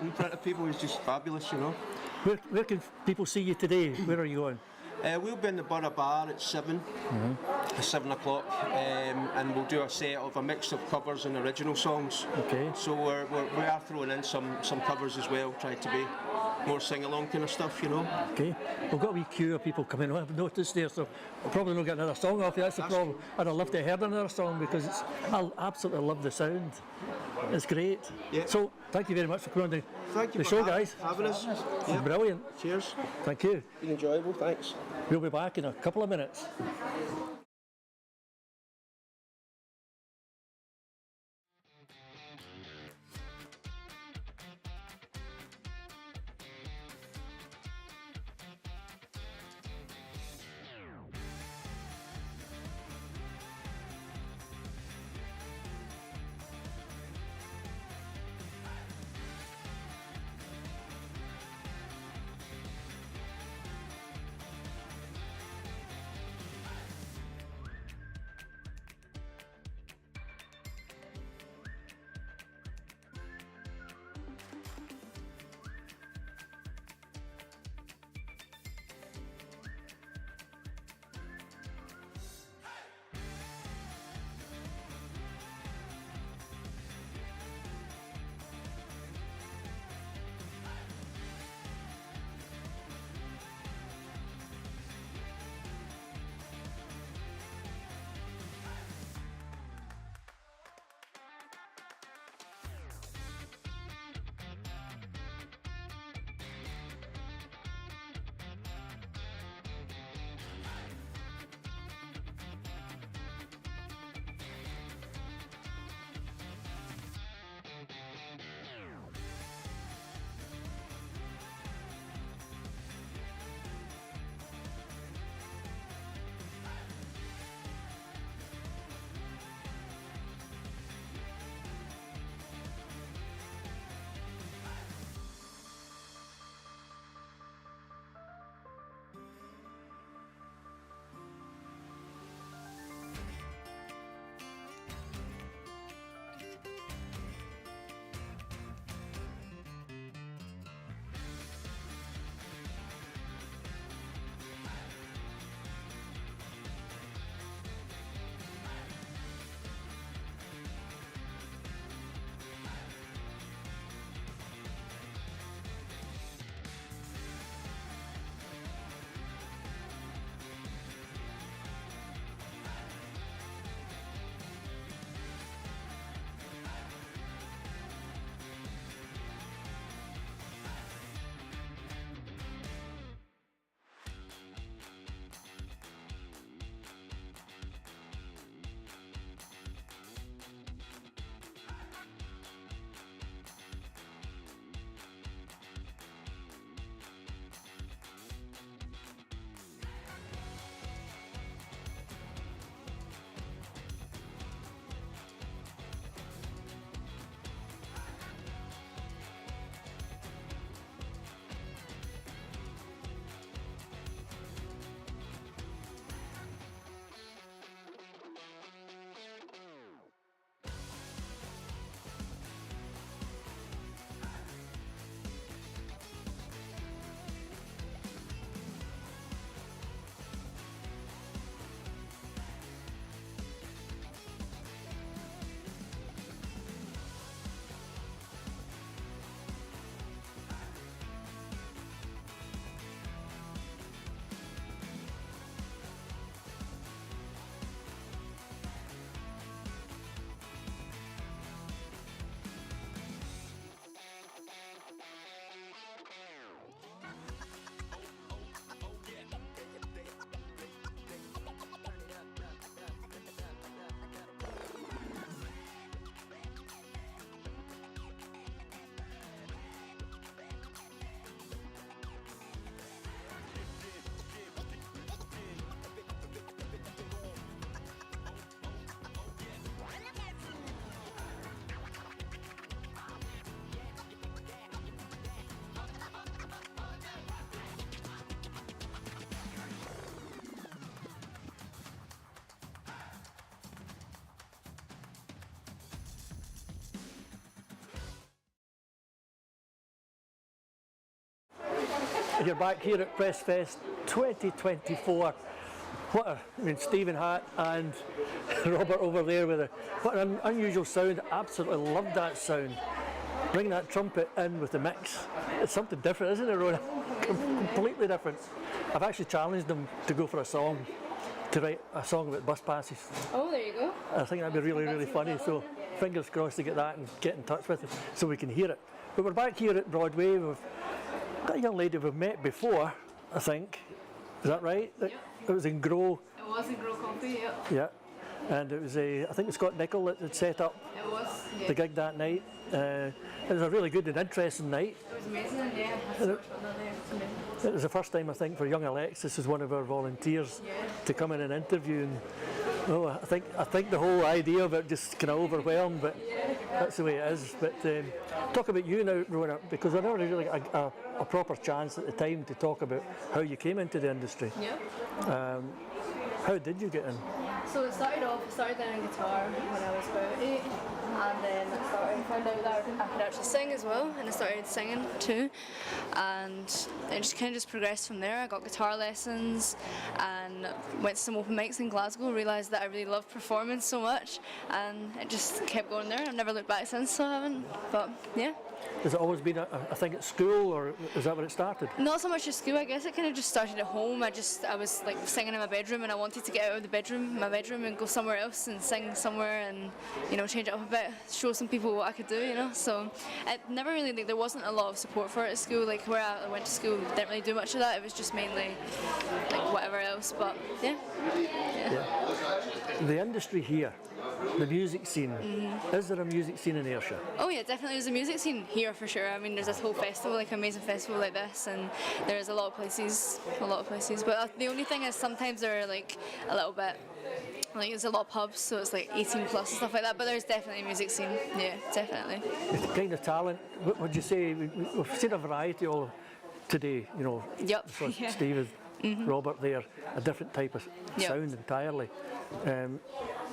in front of people is just fabulous, you know. Where can people see you today? Where are you going? We'll be in the Borough Bar at 7, at 7 o'clock, and we'll do a set of a mix of covers and original songs. Okay. So we are throwing in some covers as well, trying to be more sing-along kind of stuff, you know. Okay. We've got a wee queue of people coming. I've noticed there, so we'll probably not get another song off you. That's the problem. I'd have loved to have heard another song because I absolutely love the sound. It's great. Yeah. So thank you very much for coming on Thank you the for show, guys. having us. It's brilliant. Cheers. Thank you. Been enjoyable, thanks. We'll be back in a couple of minutes. you're back here at PrestFest 2024. Stephen Hatt and Robert over there with what an unusual sound. Absolutely loved that sound. Bringing that trumpet in with the mix. It's something different, isn't it, Rona? Completely different. I've actually challenged them to go for a song, to write a song about bus passes. Oh, there you go. I think that'd be really, really funny. So fingers crossed to get that and get in touch with them so we can hear it. But we're back here at Broadway. We've got a young lady we've met before, I think. Is that right? Yep. It was in Grow. It was in Grow Coffee, yeah. Yeah. And it was I think it was Scott Nicol that had set up It was, yeah. the gig that night. It was a really good and interesting night. It was amazing, yeah. I had so much fun that day. It was amazing. It was the first time, I think, for young Alexis as one of our volunteers to come in and interview. And, I think the whole idea of it just kind of overwhelmed, but that's the way it is. But talk about you now, Rona, because I never really got a proper chance at the time to talk about how you came into the industry. Yeah. How did you get in? So I started learning guitar when I was about 8, and then I found out that I could actually sing as well, and I started singing too, and it just kind of progressed from there. I got guitar lessons and went to some open mics in Glasgow, realised that I really loved performing so much, and it just kept going there. I've never looked back since, so I haven't, but yeah. Has it always been a thing at school, or is that where it started? Not so much at school, I guess it kind of just started at home. I was like singing in my bedroom, and I wanted to get out of my bedroom and go somewhere else and sing somewhere and, change it up a bit, show some people what I could do, So it never really, there wasn't a lot of support for it at school. Like where I went to school, didn't really do much of that. It was just mainly like whatever else, but yeah. The industry here, the music scene, is there a music scene in Ayrshire? Oh yeah, definitely there's a music scene here for sure. I mean, there's this whole festival, like amazing festival like this, and there's a lot of places. But the only thing is sometimes they're like a little bit, like there's a lot of pubs, so it's like 18 plus and stuff like that, but there's definitely a music scene, yeah, definitely. The kind of talent, what would you say, we've seen a variety all today, Yep. So Yeah. Steve and Robert there, a different type of sound entirely.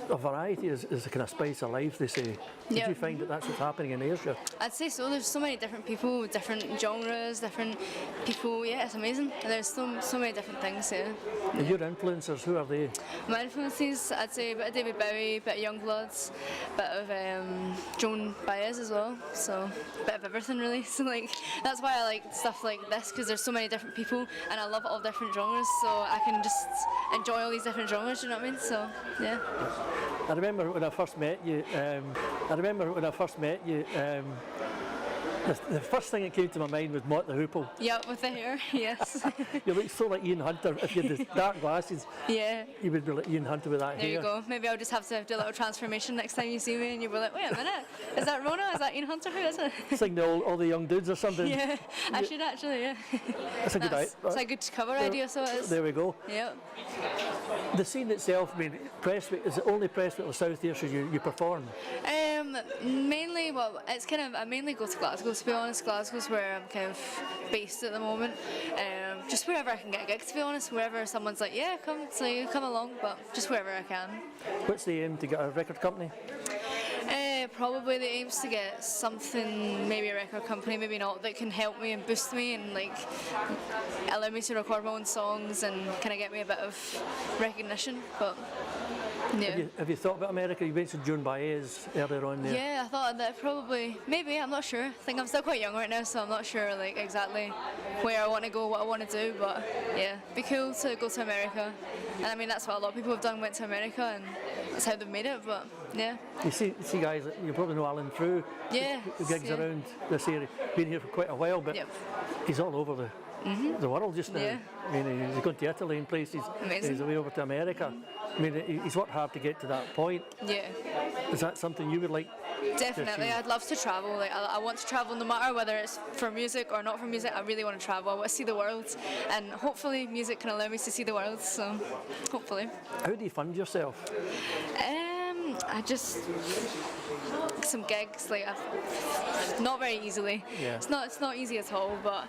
A variety is the kind of spice of life, they say. Did you find that that's what's happening in Ayrshire? I'd say so. There's so many different people with different genres, different people. Yeah, it's amazing. And there's so many different things. Yeah. And your influencers, who are they? My influences, I'd say a bit of David Bowie, a bit of Youngbloods, a bit of Joan Baez as well. So a bit of everything really. So like that's why I like stuff like this, because there's so many different people, and I love all different genres. So I can just enjoy all these different genres. You know what I mean? So yeah. I remember when I first met you. The first thing that came to my mind was Mott the Hoople. Yeah, with the hair, yes. You look so like Ian Hunter. If you had the dark glasses, yeah, you would be like Ian Hunter with that hair. There you go. Maybe I'll just have to do a little transformation next time you see me, and you'll be like, wait a minute, is that Rona? Is that Ian Hunter? Who is it? Sing all the young dudes or something. Yeah, I should actually, yeah. That's a good idea. It's a good cover idea, so it is. There we go. Yep. The scene itself, I mean, Prestwick, is it only Prestwick or South Ayrshire you perform? Mainly, well, it's kind of, I mainly go to Glasgow, to be honest. Glasgow's where I'm kind of based at the moment. Just wherever I can get a gig, to be honest. Wherever someone's like, yeah, come along, but just wherever I can. What's the aim, to get a record company? Probably the aim's to get something, maybe a record company, maybe not, that can help me and boost me and like allow me to record my own songs and kind of get me a bit of recognition. But yeah. Have you thought about America? You mentioned Joan Baez earlier on there. Yeah, I thought that probably, maybe, I'm not sure. I think I'm still quite young right now, so I'm not sure like exactly where I want to go, what I want to do, but yeah, it'd be cool to go to America. And I mean, that's what a lot of people have done, went to America, and that's how they've made it, but yeah. You see guys, you probably know Alan Frew, yeah, who gigs around this area, been here for quite a while, but he's all over the world just now. Yeah. I mean, he's going to Italy and places, amazing. He's away over to America. I mean, he's worked hard to get to that point. Yeah. Is that something you would like? Definitely, I'd love to travel. Like, I want to travel no matter whether it's for music or not for music. I really want to travel. I want to see the world, and hopefully music can allow me to see the world, so hopefully. How do you fund yourself? I just some gigs, like not very easily. Yeah. It's not easy at all, but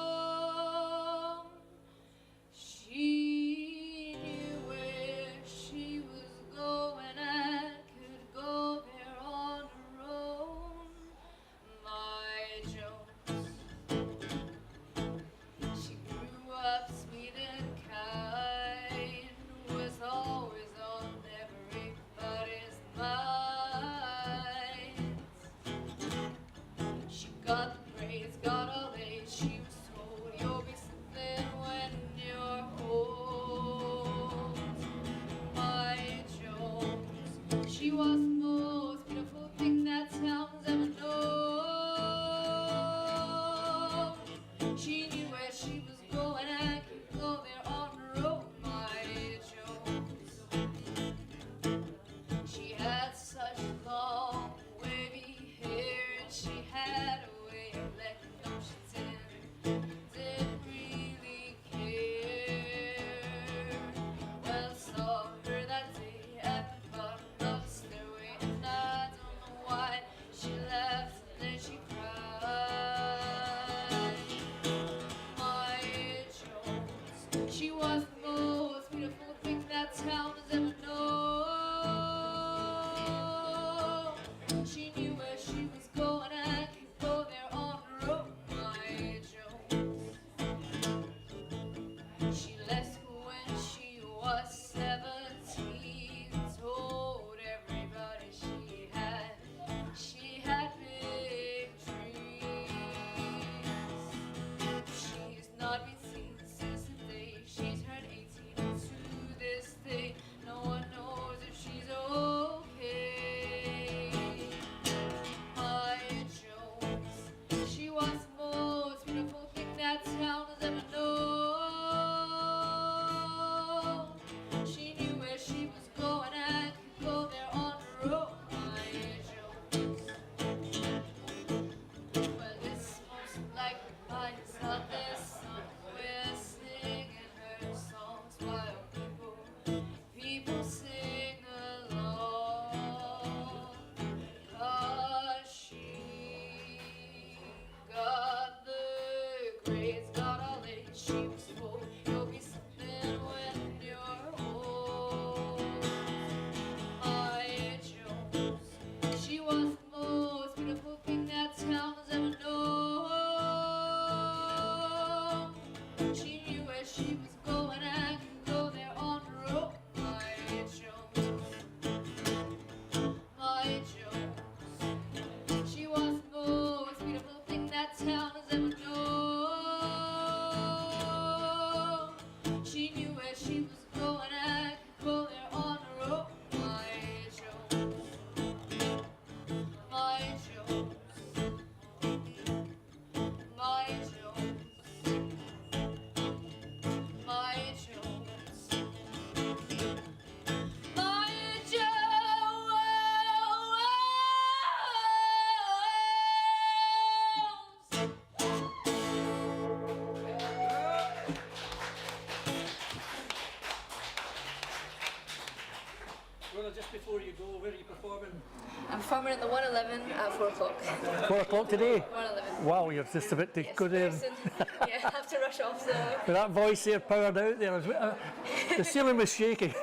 just before you go, where are you performing? I'm performing at the 111 at 4 o'clock. 4 o'clock today? 111. Wow, you're just about to go there. Yeah, I have to rush off so. With that voice there powered out there, the ceiling was shaking.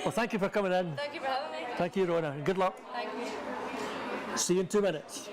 Well, thank you for coming in. Thank you for having me. Thank you, Rona. Good luck. Thank you. See you in 2 minutes.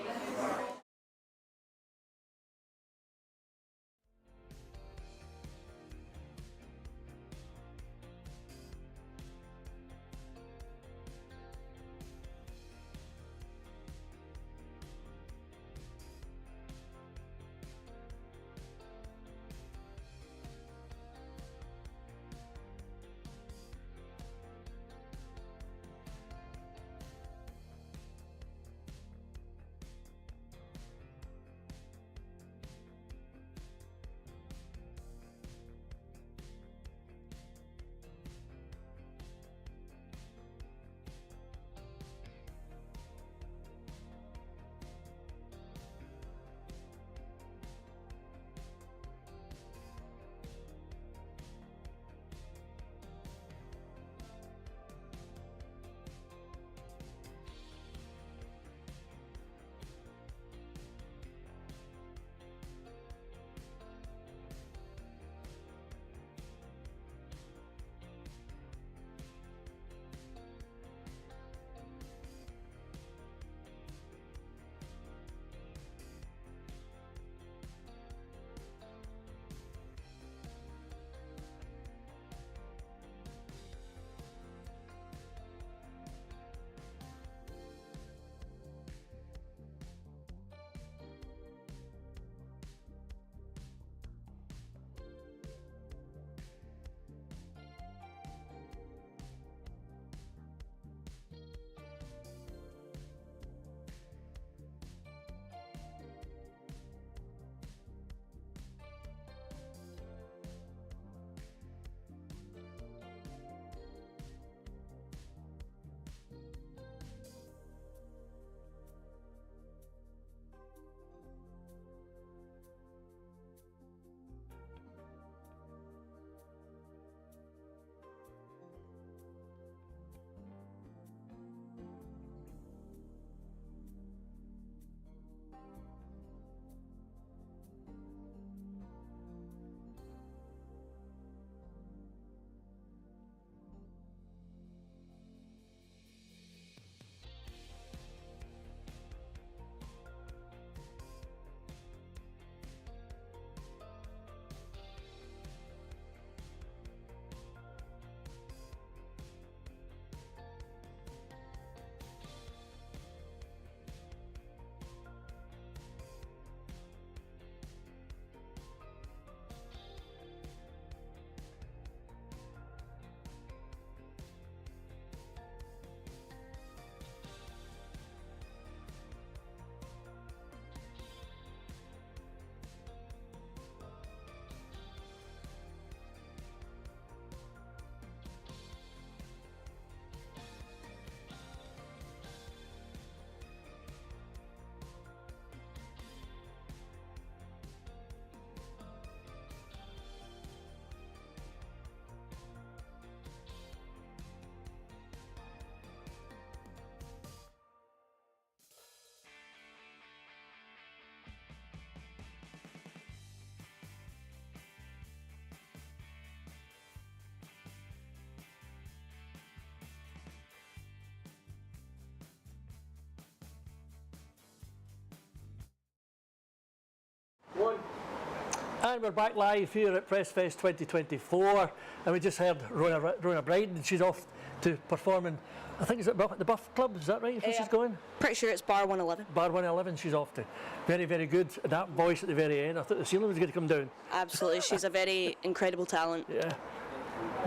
And we're back live here at PrestFest 2024, and we just heard Rona Bryden. She's off to perform in, I think, is it the Buff Club? Is that right? Where she's going? Pretty sure it's Bar 111. Bar 111 she's off to. Very, very good. And that voice at the very end, I thought the ceiling was going to come down. Absolutely, she's a very incredible talent. Yeah.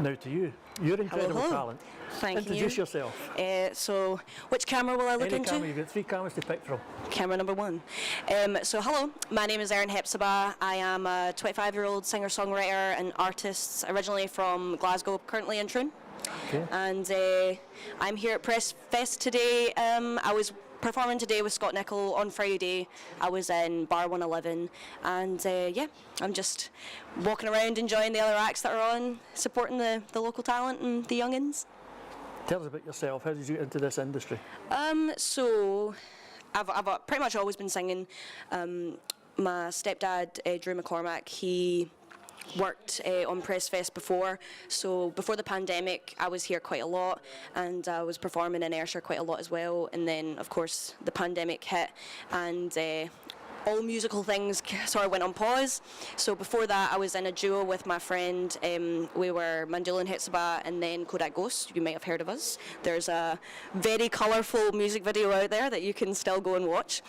Now to you. Your incredible hello. talent. Thank Introduce you. yourself. So, which camera will I look Any into? camera, you've got 3 cameras to pick from. Camera number 1. So hello, my name is Erin Hepzibah. I am a 25-year-old singer-songwriter and artist, originally from Glasgow, currently in Troon. Okay. And I'm here at PressFest today. I was performing today with Scott Nichol on Friday. I was in Bar 111, and yeah, I'm just walking around enjoying the other acts that are on, supporting the local talent and the youngins. Tell us about yourself. How did you get into this industry? So I've pretty much always been singing. My stepdad, Drew McCormack, he worked on PrestFest before, so before the pandemic I was here quite a lot, and I was performing in Ayrshire quite a lot as well, and then of course the pandemic hit, and all musical things sort of went on pause. So before that I was in a duo with my friend. We were Mandula and Hetsaba and then Kodak Ghost. You may have heard of us. There's a very colourful music video out there that you can still go and watch.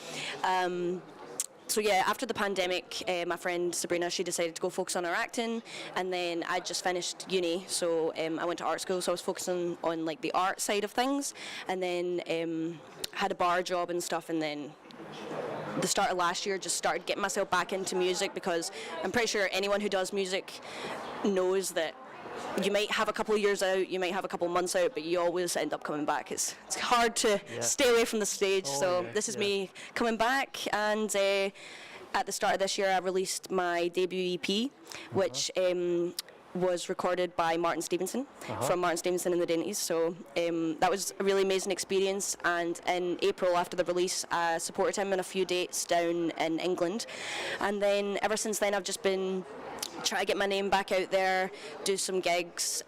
So yeah, after the pandemic, my friend Sabrina, she decided to go focus on her acting, and then I just finished uni, so I went to art school, so I was focusing on like the art side of things, and then had a bar job and stuff, and then the start of last year just started getting myself back into music, because I'm pretty sure anyone who does music knows that you might have a couple of years out, you might have a couple of months out, but you always end up coming back. It's hard to stay away from the stage, so this is me coming back, and at the start of this year I released my debut EP, which was recorded by Martin Stevenson from Martin Stevenson and the Dainties, so that was a really amazing experience, and in April after the release I supported him in a few dates down in England, and then ever since then I've just been try to get my name back out there, do some gigs.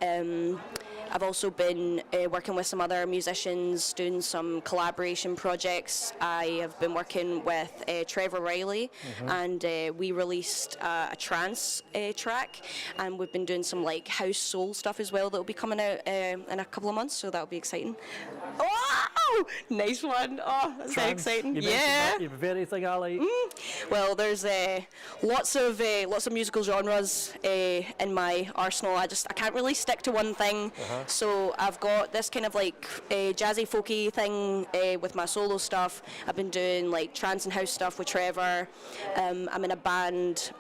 I've also been working with some other musicians, doing some collaboration projects. I have been working with Trevor Riley, and we released a trance track, and we've been doing some like house soul stuff as well that will be coming out in a couple of months, so that'll be exciting. Oh, nice one. Oh, that's very exciting. Yeah. Your very thing I like. Well, there's lots of musical genres in my arsenal. I can't really stick to one thing. So I've got this kind of like jazzy folky thing with my solo stuff. I've been doing like trance and house stuff with Trevor. I'm in a band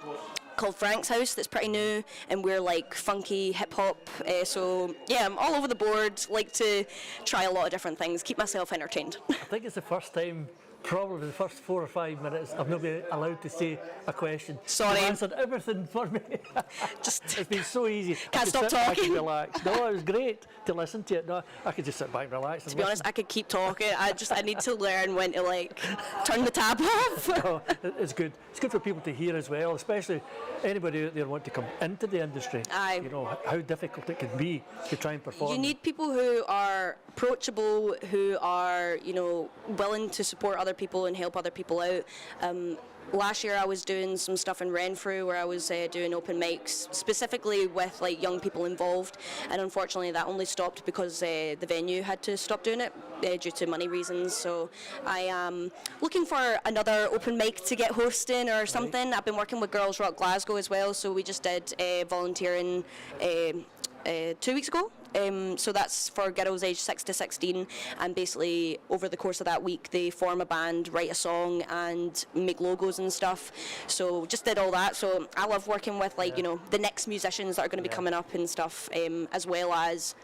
called Frank's House that's pretty new, and we're like funky hip hop, so yeah, I'm all over the board, like to try a lot of different things, keep myself entertained. I think it's the first time, probably the first 4 or 5 minutes, I've not been allowed to say a question. Sorry. You answered everything for me. It's been so easy. Can't stop talking. And relax. No, it was great to listen to it. No, I could just sit back and relax. To be honest, I could keep talking. I need to learn when to like turn the tap off. No, it's good. It's good for people to hear as well, especially anybody out there want to come into the industry. Aye. You know how difficult it can be to try and perform. You need people who are approachable, who are, you know, willing to support other people and help other people out. Last year I was doing some stuff in Renfrew where I was doing open mics specifically with like young people involved, and unfortunately that only stopped because the venue had to stop doing it due to money reasons. So I am looking for another open mic to get hosting or something. I've been working with Girls Rock Glasgow as well, so we just did volunteering 2 weeks ago. So that's for girls aged 6 to 16, and basically over the course of that week they form a band, write a song and make logos and stuff. So just did all that. So I love working with like you know the next musicians that are going to be coming up and stuff, as well as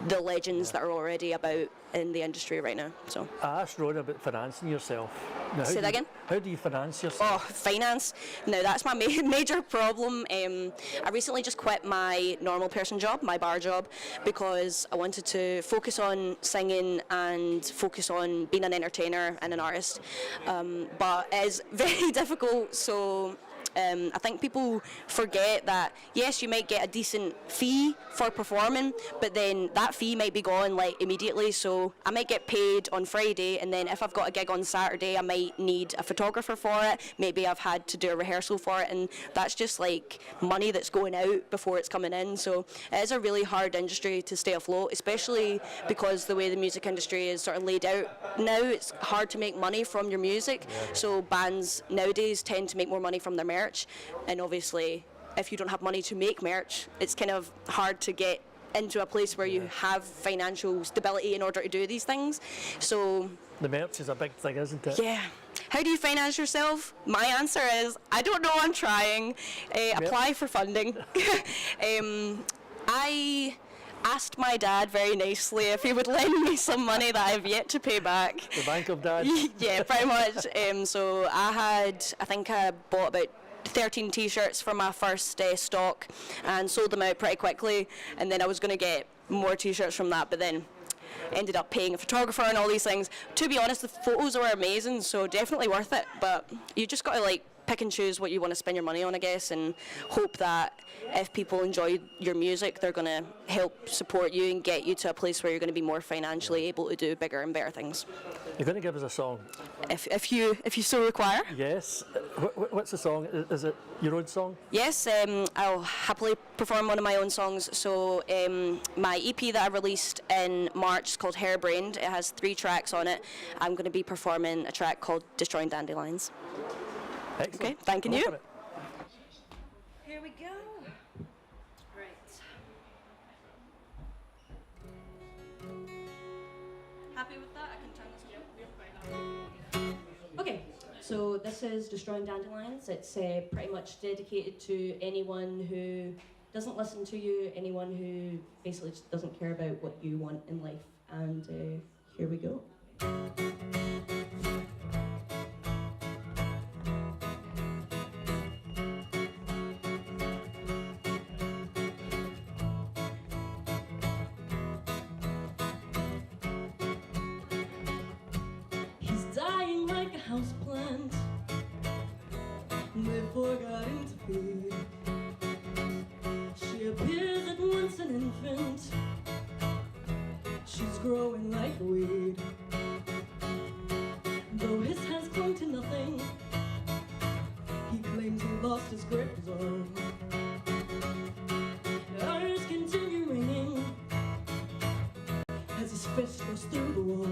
the legends that are already about in the industry right now. So I asked Rhoda about financing yourself. Now, say that again? How do you finance yourself? Oh, finance. No, that's my major problem. I recently just quit my normal person job, my bar job, because I wanted to focus on singing and focus on being an entertainer and an artist. But it's very difficult, so I think people forget that, yes, you might get a decent fee for performing, but then that fee might be gone like immediately. So I might get paid on Friday, and then if I've got a gig on Saturday, I might need a photographer for it. Maybe I've had to do a rehearsal for it, and that's just like money that's going out before it's coming in. So it is a really hard industry to stay afloat, especially because the way the music industry is sort of laid out now. It's hard to make money from your music. So bands nowadays tend to make more money from their merch. And obviously, if you don't have money to make merch, it's kind of hard to get into a place where you have financial stability in order to do these things. So the merch is a big thing, isn't it? Yeah. How do you finance yourself? My answer is, I don't know, I'm trying. Apply for funding. I asked my dad very nicely if he would lend me some money that I've yet to pay back. The bank of dad? Yeah, pretty much. So I think I bought about 13 t-shirts for my first stock and sold them out pretty quickly, and then I was going to get more t-shirts from that, but then ended up paying a photographer and all these things. To be honest, the photos were amazing, so definitely worth it, but you just got to like pick and choose what you want to spend your money on, I guess, and hope that if people enjoy your music, they're going to help support you and get you to a place where you're going to be more financially able to do bigger and better things. You're going to give us a song? If you so require. Yes. What's the song? Is it your own song? Yes, I'll happily perform one of my own songs. So my EP that I released in March is called Hairbrained. It has 3 tracks on it. I'm going to be performing a track called Destroying Dandelions. Excellent. Okay, thanking you. Here we go. Right. Happy with that? I can turn this on. Okay, so this is Destroying Dandelions. It's pretty much dedicated to anyone who doesn't listen to you, anyone who basically just doesn't care about what you want in life. And here we go. Dying like a houseplant they forgot to feed. She appears at once an infant, she's growing like a weed. Though his hands clung to nothing, he claims he lost his grip on. Ours continue ringing as his fist goes through the wall.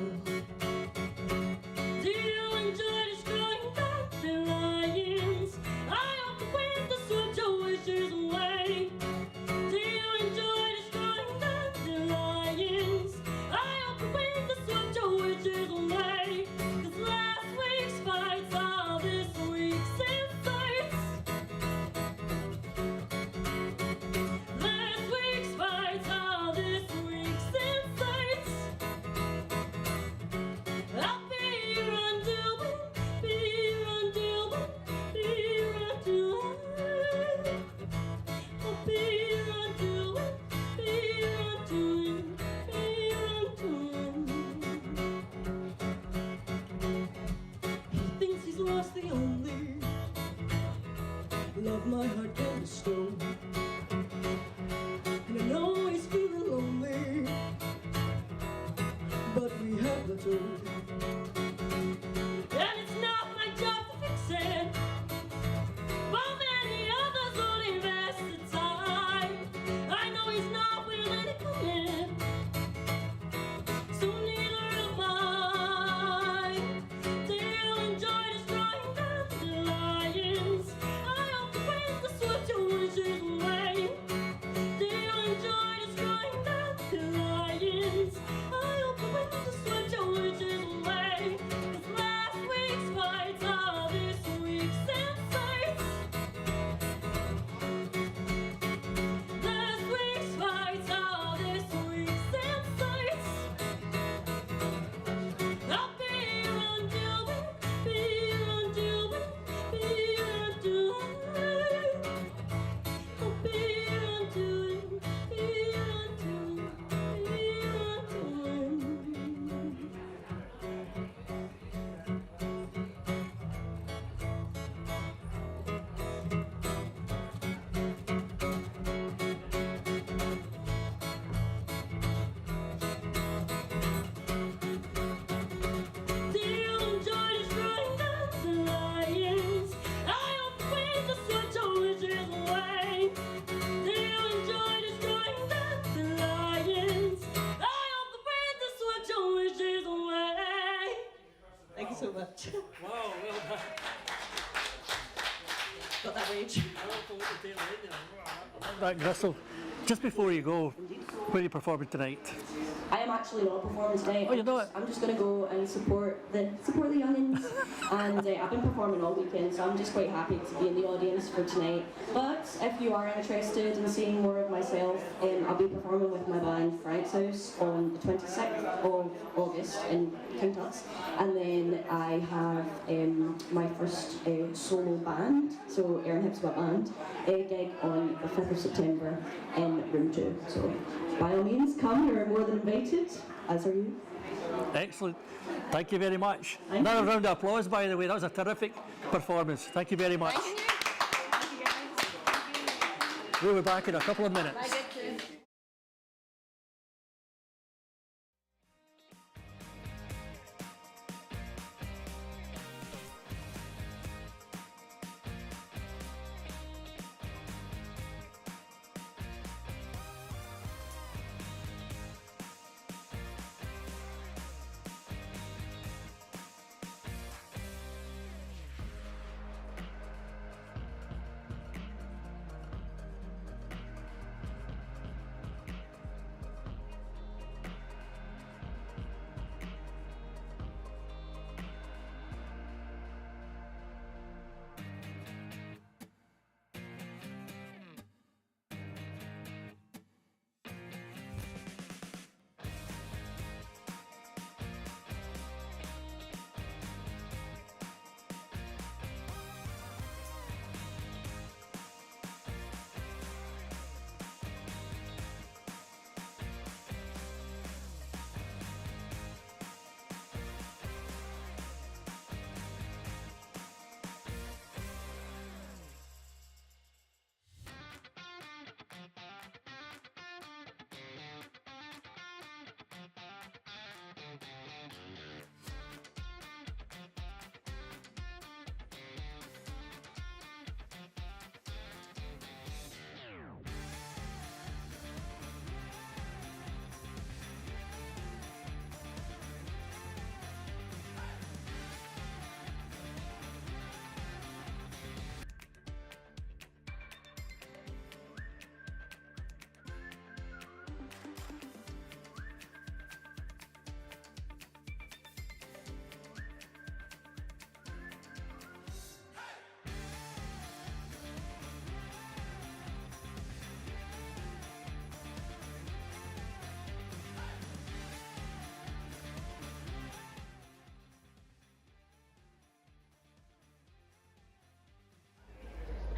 Do you enjoy destroying dandelions? I hope the wind to sweep your wishes away. Do you enjoy destroying dandelions? I hope the wind to sweep your wishes away. 'Cause last week's fights are this week's insights. Last week's fights are this week's insights. I'll be your undoing, be your undoing, be your undoing. I'll be your undoing, be your undoing, be your undoing. He thinks he's lost the only love my heart can bestow. And I know he's feeling lonely, but we have the truth. And it's not my job to fix it, but many others won't invest the time. I know he's not willing to commit, so neither am I. Do you enjoy destroying dandelions? I hope the wind to sweep your wishes away. Do you enjoy destroying dandelions? I hope the wind to sweep your wishes away. 'Cause last week's fights are this week's insights. Last week's fights are this week's insights. I'll be your undoing, be your undoing, be your undoing. I'll be your undoing, be your undoing, be your undoing. Do you enjoy destroying dandelions? I hope the wind to sweep your wishes away. Do you enjoy destroying dandelions? I hope the wind to sweep your wishes away. Thank you so much. Wow, well done. Got that rage. That gristle. Just before you go, where are you performing tonight? I am actually not performing tonight. Oh, you're not? I'm just going to go and support the youngins. And I've been performing all weekend, so I'm just quite happy to be in the audience for tonight. But if you are interested in seeing more of myself, I'll be performing with my band Frank's House on the 26th of August in Countess. And then I have my first solo band, so Erin Hips Got Band, gig on the 5th of September in Room 2. So by all means, come, you're more than invited. delighted, as are you. Excellent. Thank you very much. Another round of applause, by the way. That was a terrific performance. Thank you very much. We'll be back in a couple of minutes.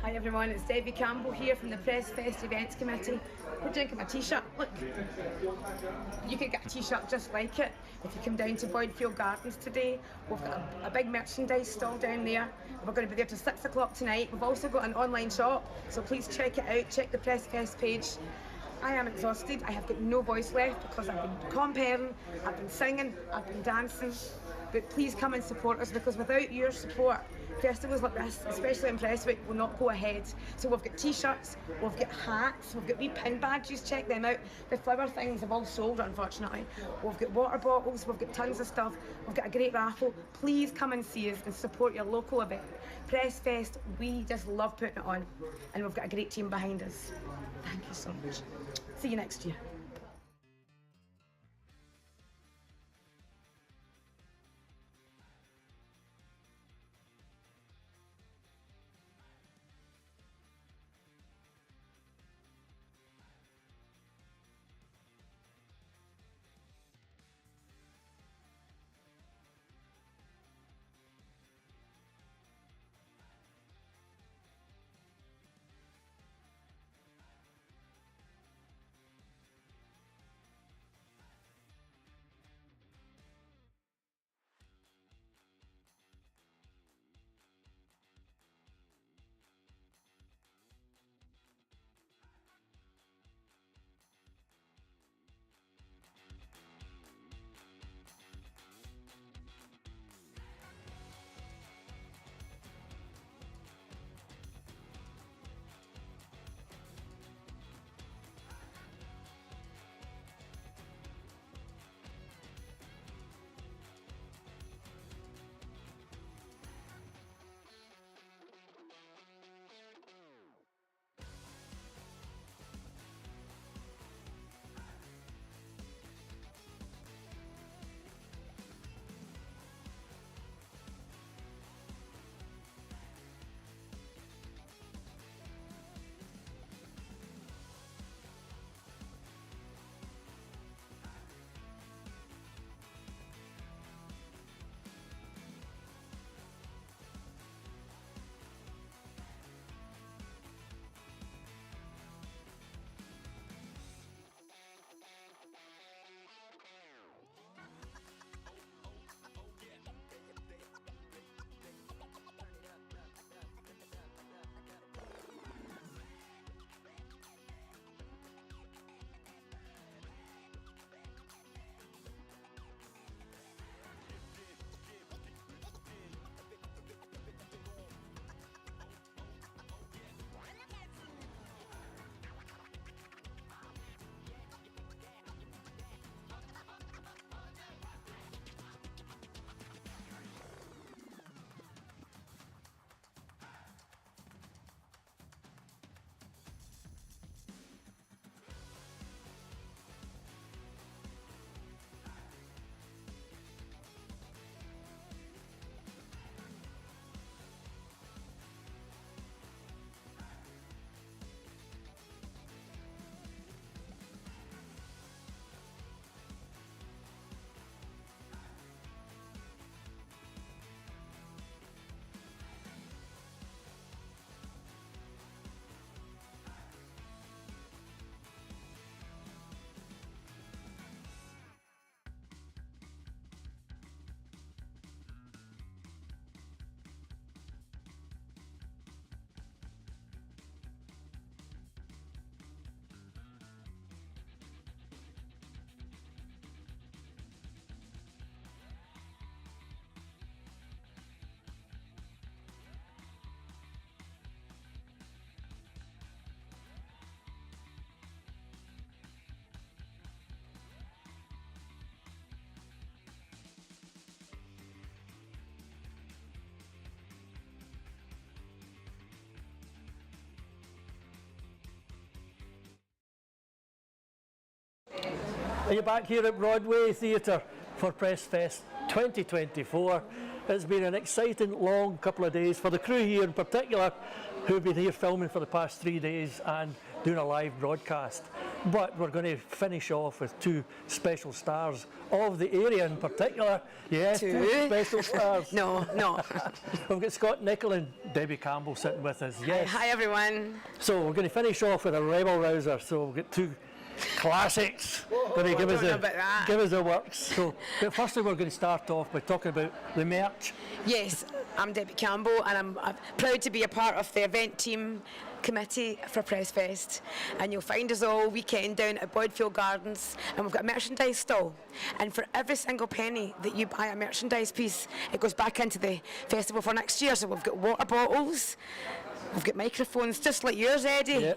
Hi everyone, it's Debbie Campbell here from the PrestFest Events Committee. We're drinking a t-shirt. Look, you could get a t-shirt just like it if you come down to Boydfield Gardens today. We've got a big merchandise stall down there. We're going to be there till 6 o'clock tonight. We've also got an online shop, so please check it out. Check the PrestFest page. I am exhausted. I have got no voice left because I've been comparing, I've been singing, I've been dancing. But please come and support us, because without your support, festivals like this, especially in Prestwick, will not go ahead. So we've got t-shirts, we've got hats, we've got wee pin badges, check them out. The flower things have all sold, unfortunately. We've got water bottles, we've got tons of stuff, we've got a great raffle. Please come and see us and support your local event. PrestFest, we just love putting it on, and we've got a great team behind us. Thank you so much. See you next year. Are you back here at Broadway Theatre for PrestFest 2024? It's been an exciting long couple of days for the crew here in particular, who've been here filming for the past 3 days and doing a live broadcast. But we're going to finish off with two special stars of the area in particular. Yes, two special stars. No. We've got Scott Nichol and Debbie Campbell sitting with us. Yes. Hi everyone. So we're going to finish off with a rebel rouser. So we've got two classics going to give us the works. So, but firstly, we're going to start off by talking about the merch. Yes, I'm Debbie Campbell, and I'm proud to be a part of the event team committee for PressFest. And you'll find us all weekend down at Boydfield Gardens, and we've got a merchandise stall. And for every single penny that you buy a merchandise piece, it goes back into the festival for next year. So we've got water bottles, we've got microphones just like yours, Eddie. Yeah.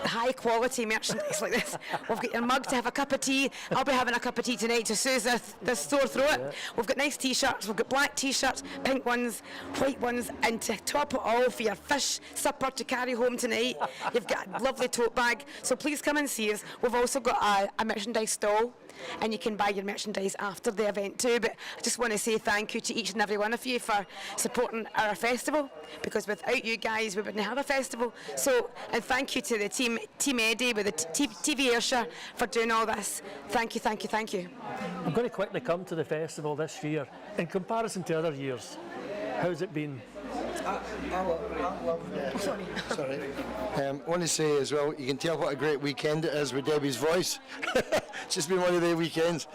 High quality merchandise like this. We've got your mug to have a cup of tea. I'll be having a cup of tea tonight to soothe this sore throat. Yeah. We've got nice t-shirts. We've got black t-shirts, pink ones, white ones, and to top it all for your fish supper to carry home tonight, you've got a lovely tote bag. So please come and see us. We've also got a merchandise stall, and you can buy your merchandise after the event too. But I just want to say thank you to each and every one of you for supporting our festival, because without you guys we wouldn't have a festival. So, and thank you to the team Eddie with the TV Ayrshire for doing all this. Thank you. I'm going to quickly come to the festival this year. In comparison to other years, how's it been? I want to say as well, you can tell what a great weekend it is with Debbie's voice. It's just been one of their weekends.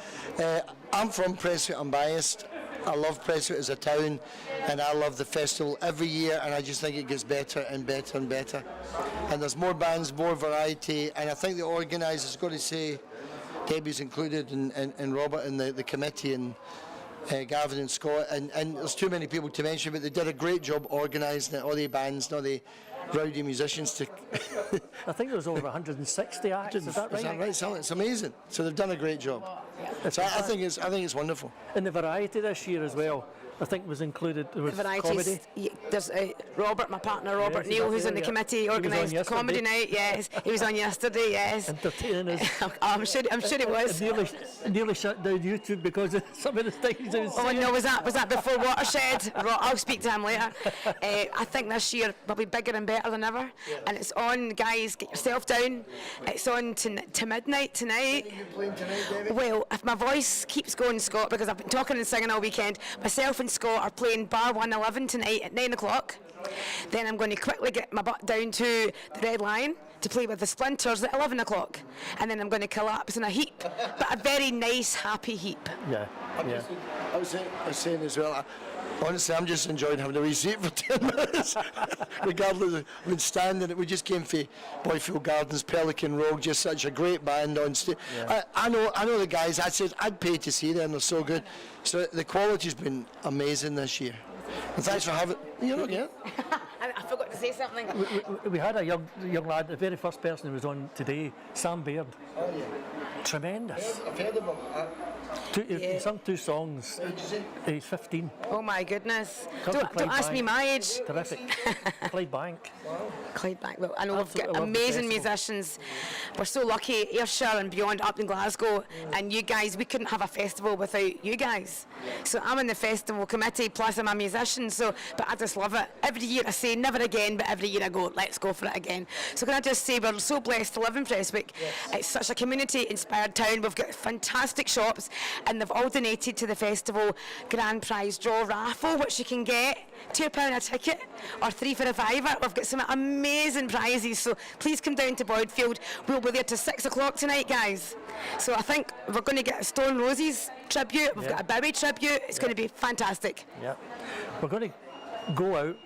I'm from Prestwick, I'm biased. I love Prestwick as a town, and I love the festival every year, and I just think it gets better and better and better. And there's more bands, more variety, and I think the organisers, got to say, Debbie's included, and Robert and the committee, and Gavin and Scott, and there's too many people to mention, but they did a great job organising it, all the bands and all the rowdy musicians to I think there was over 160 acts, is that right? Is that right? It's amazing. So they've done a great job. So I think it's wonderful. And the variety this year as well, I think was included. There was comedy. There's Robert, my partner Robert Neal, who's in the committee, organised comedy night. Yes, he was on yesterday. Yes, entertaining us. I'm sure it was. Nearly shut down YouTube because of some of the things he was saying. No, was that before Watershed? I'll speak to him later. I think this year will be bigger and better than ever, and it's on, guys. Get yourself down. It's on to midnight tonight. What are you playing tonight, David? Well, if my voice keeps going, Scott, because I've been talking and singing all weekend, myself and Scott are playing Bar 111 tonight at 9 o'clock. Then I'm going to quickly get my butt down to the Red Lion to play with the Splinters at 11 o'clock. And then I'm going to collapse in a heap, but a very nice, happy heap. Yeah. I was saying as well, honestly, I'm just enjoying having a wee seat for 10 minutes. Regardless, I've been standing, we just came from Boyfield Gardens, Pelican Rogue, just such a great band on stage. Yeah. I know the guys, I said I'd pay to see them, they're so good. So the quality's been amazing this year. And thanks for having, I forgot to say something. We had a young lad, the very first person who was on today, Sam Baird. Oh yeah. Tremendous. I've heard of him. He sung 2 songs. He's 15. Oh my goodness. Don't ask me my age. Terrific. Clydebank. Wow. Clydebank. Well, I know we've got amazing musicians. We're so lucky, Ayrshire and beyond, up in Glasgow, and you guys, we couldn't have a festival without you guys. So I'm in the festival committee, plus I'm a musician, but I just love it. Every year I say never again, but every year I go, let's go for it again. So can I just say, we're so blessed to live in Prestwick. Yes. It's such a community-inspired town. We've got fantastic shops, and they've all donated to the festival grand prize draw raffle, which you can get £2 a ticket or 3 for a fiver. We've got some amazing prizes, so please come down to Boydfield. We'll be there till 6 o'clock tonight, guys. So I think we're going to get a Stone Roses tribute, we've got a Bowie tribute. It's going to be fantastic. Yeah, we're going to go out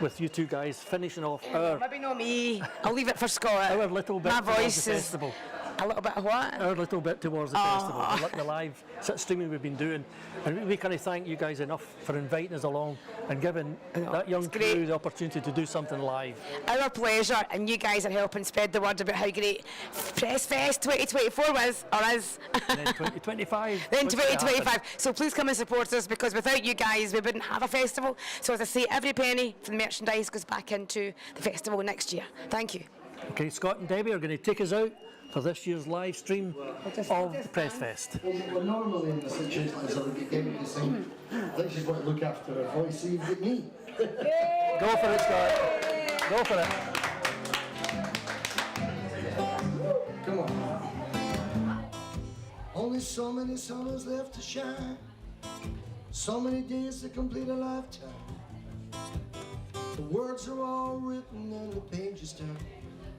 with you two guys finishing off our... Maybe not me, I'll leave it for Scott. Our little bit. My voice is... festival. A little bit of what? Our little bit towards the festival, the live streaming we've been doing. And we kind of thank you guys enough for inviting us along and giving that young crew the opportunity to do something live. Our pleasure, and you guys are helping spread the word about how great PressFest 2024 was, or is. And then 2025. Then 2025. So please come and support us, because without you guys we wouldn't have a festival. So as I say, every penny from the merchandise goes back into the festival next year. Thank you. Okay, Scott and Debbie are going to take us out for this year's live stream of PrestFest. We're normally in the situation as I get Debbie to sing. I think she's got to look after her voice, so you've got me. Go for it, Scott. Go for it. Come on. Only so many summers left to shine, so many days to complete a lifetime. The words are all written and the pages turn,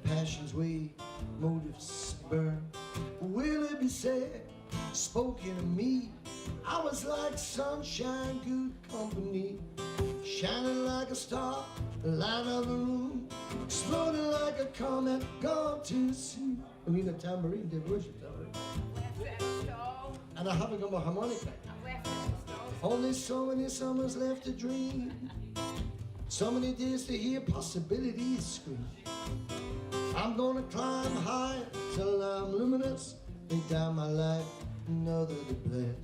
passions wave, motives burn. Will it be said, spoken of me? I was like sunshine, good company, shining like a star, light of the room, exploding like a comet, gone too soon. I mean a tambourine, did worship tambourine. And I haven't got my harmonica. Only so many summers left to dream, so many days to hear possibilities scream. I'm gonna climb high till I'm luminous, lay down my life, another to bless.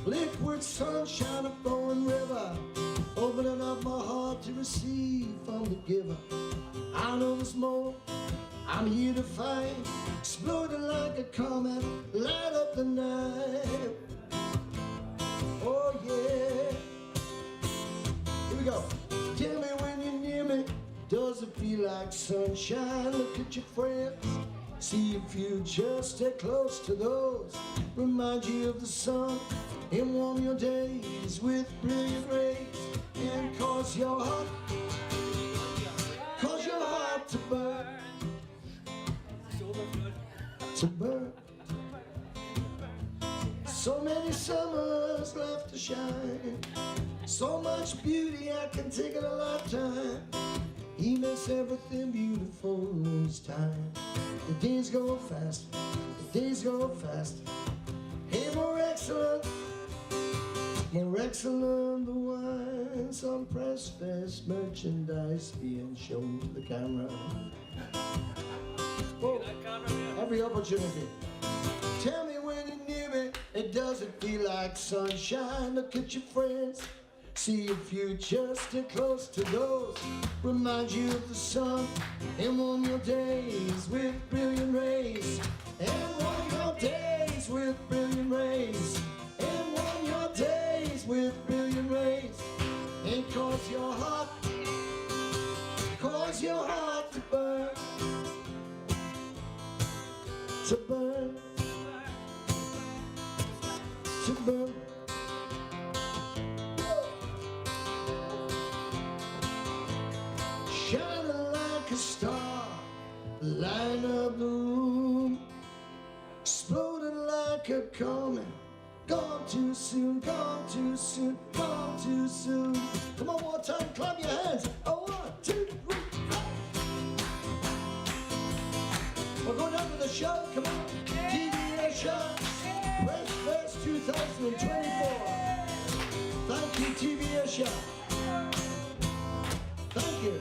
Liquid sunshine, a flowing river, opening up my heart to receive from the giver. I know there's more I'm here to find, exploding like a comet, light up the night. Oh yeah. Here we go. Tell me when you're near me, does it feel like sunshine? Look at your friends, see your future, stay close to those, remind you of the sun, and warm your days with brilliant rays, and cause your heart to burn, to burn. So many summers left to shine, so much beauty I can take in a lifetime. He makes everything beautiful in his time. The days go fast, the days go fast. Hey, more excellent the wines on PrestFest, merchandise being shown to the camera. Oh, every opportunity. Tell me when you're near me, it doesn't feel like sunshine. Look at your friends, see your future, stay close to those, remind you of the sun, and warm your days with brilliant rays, and warm your days with brilliant rays, and warm your days with brilliant rays, and cause your heart to burn, to burn, to burn. Shining like a star, light up the room, exploding like a comet, gone too soon, gone too soon, gone too soon. Come on, one time, clap your hands. Oh, 1, 2, 3, 4. We're going down to the show, come on. TV show, PrestFest 2024. Thank you, TV show. Thank you.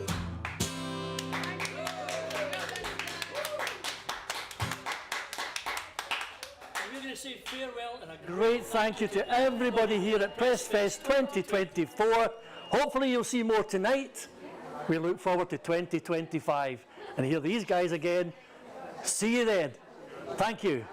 We're going to say farewell and a great thank you to everybody here at PrestFest 2024. Hopefully you'll see more tonight. We look forward to 2025 and hear these guys again. See you then. Thank you.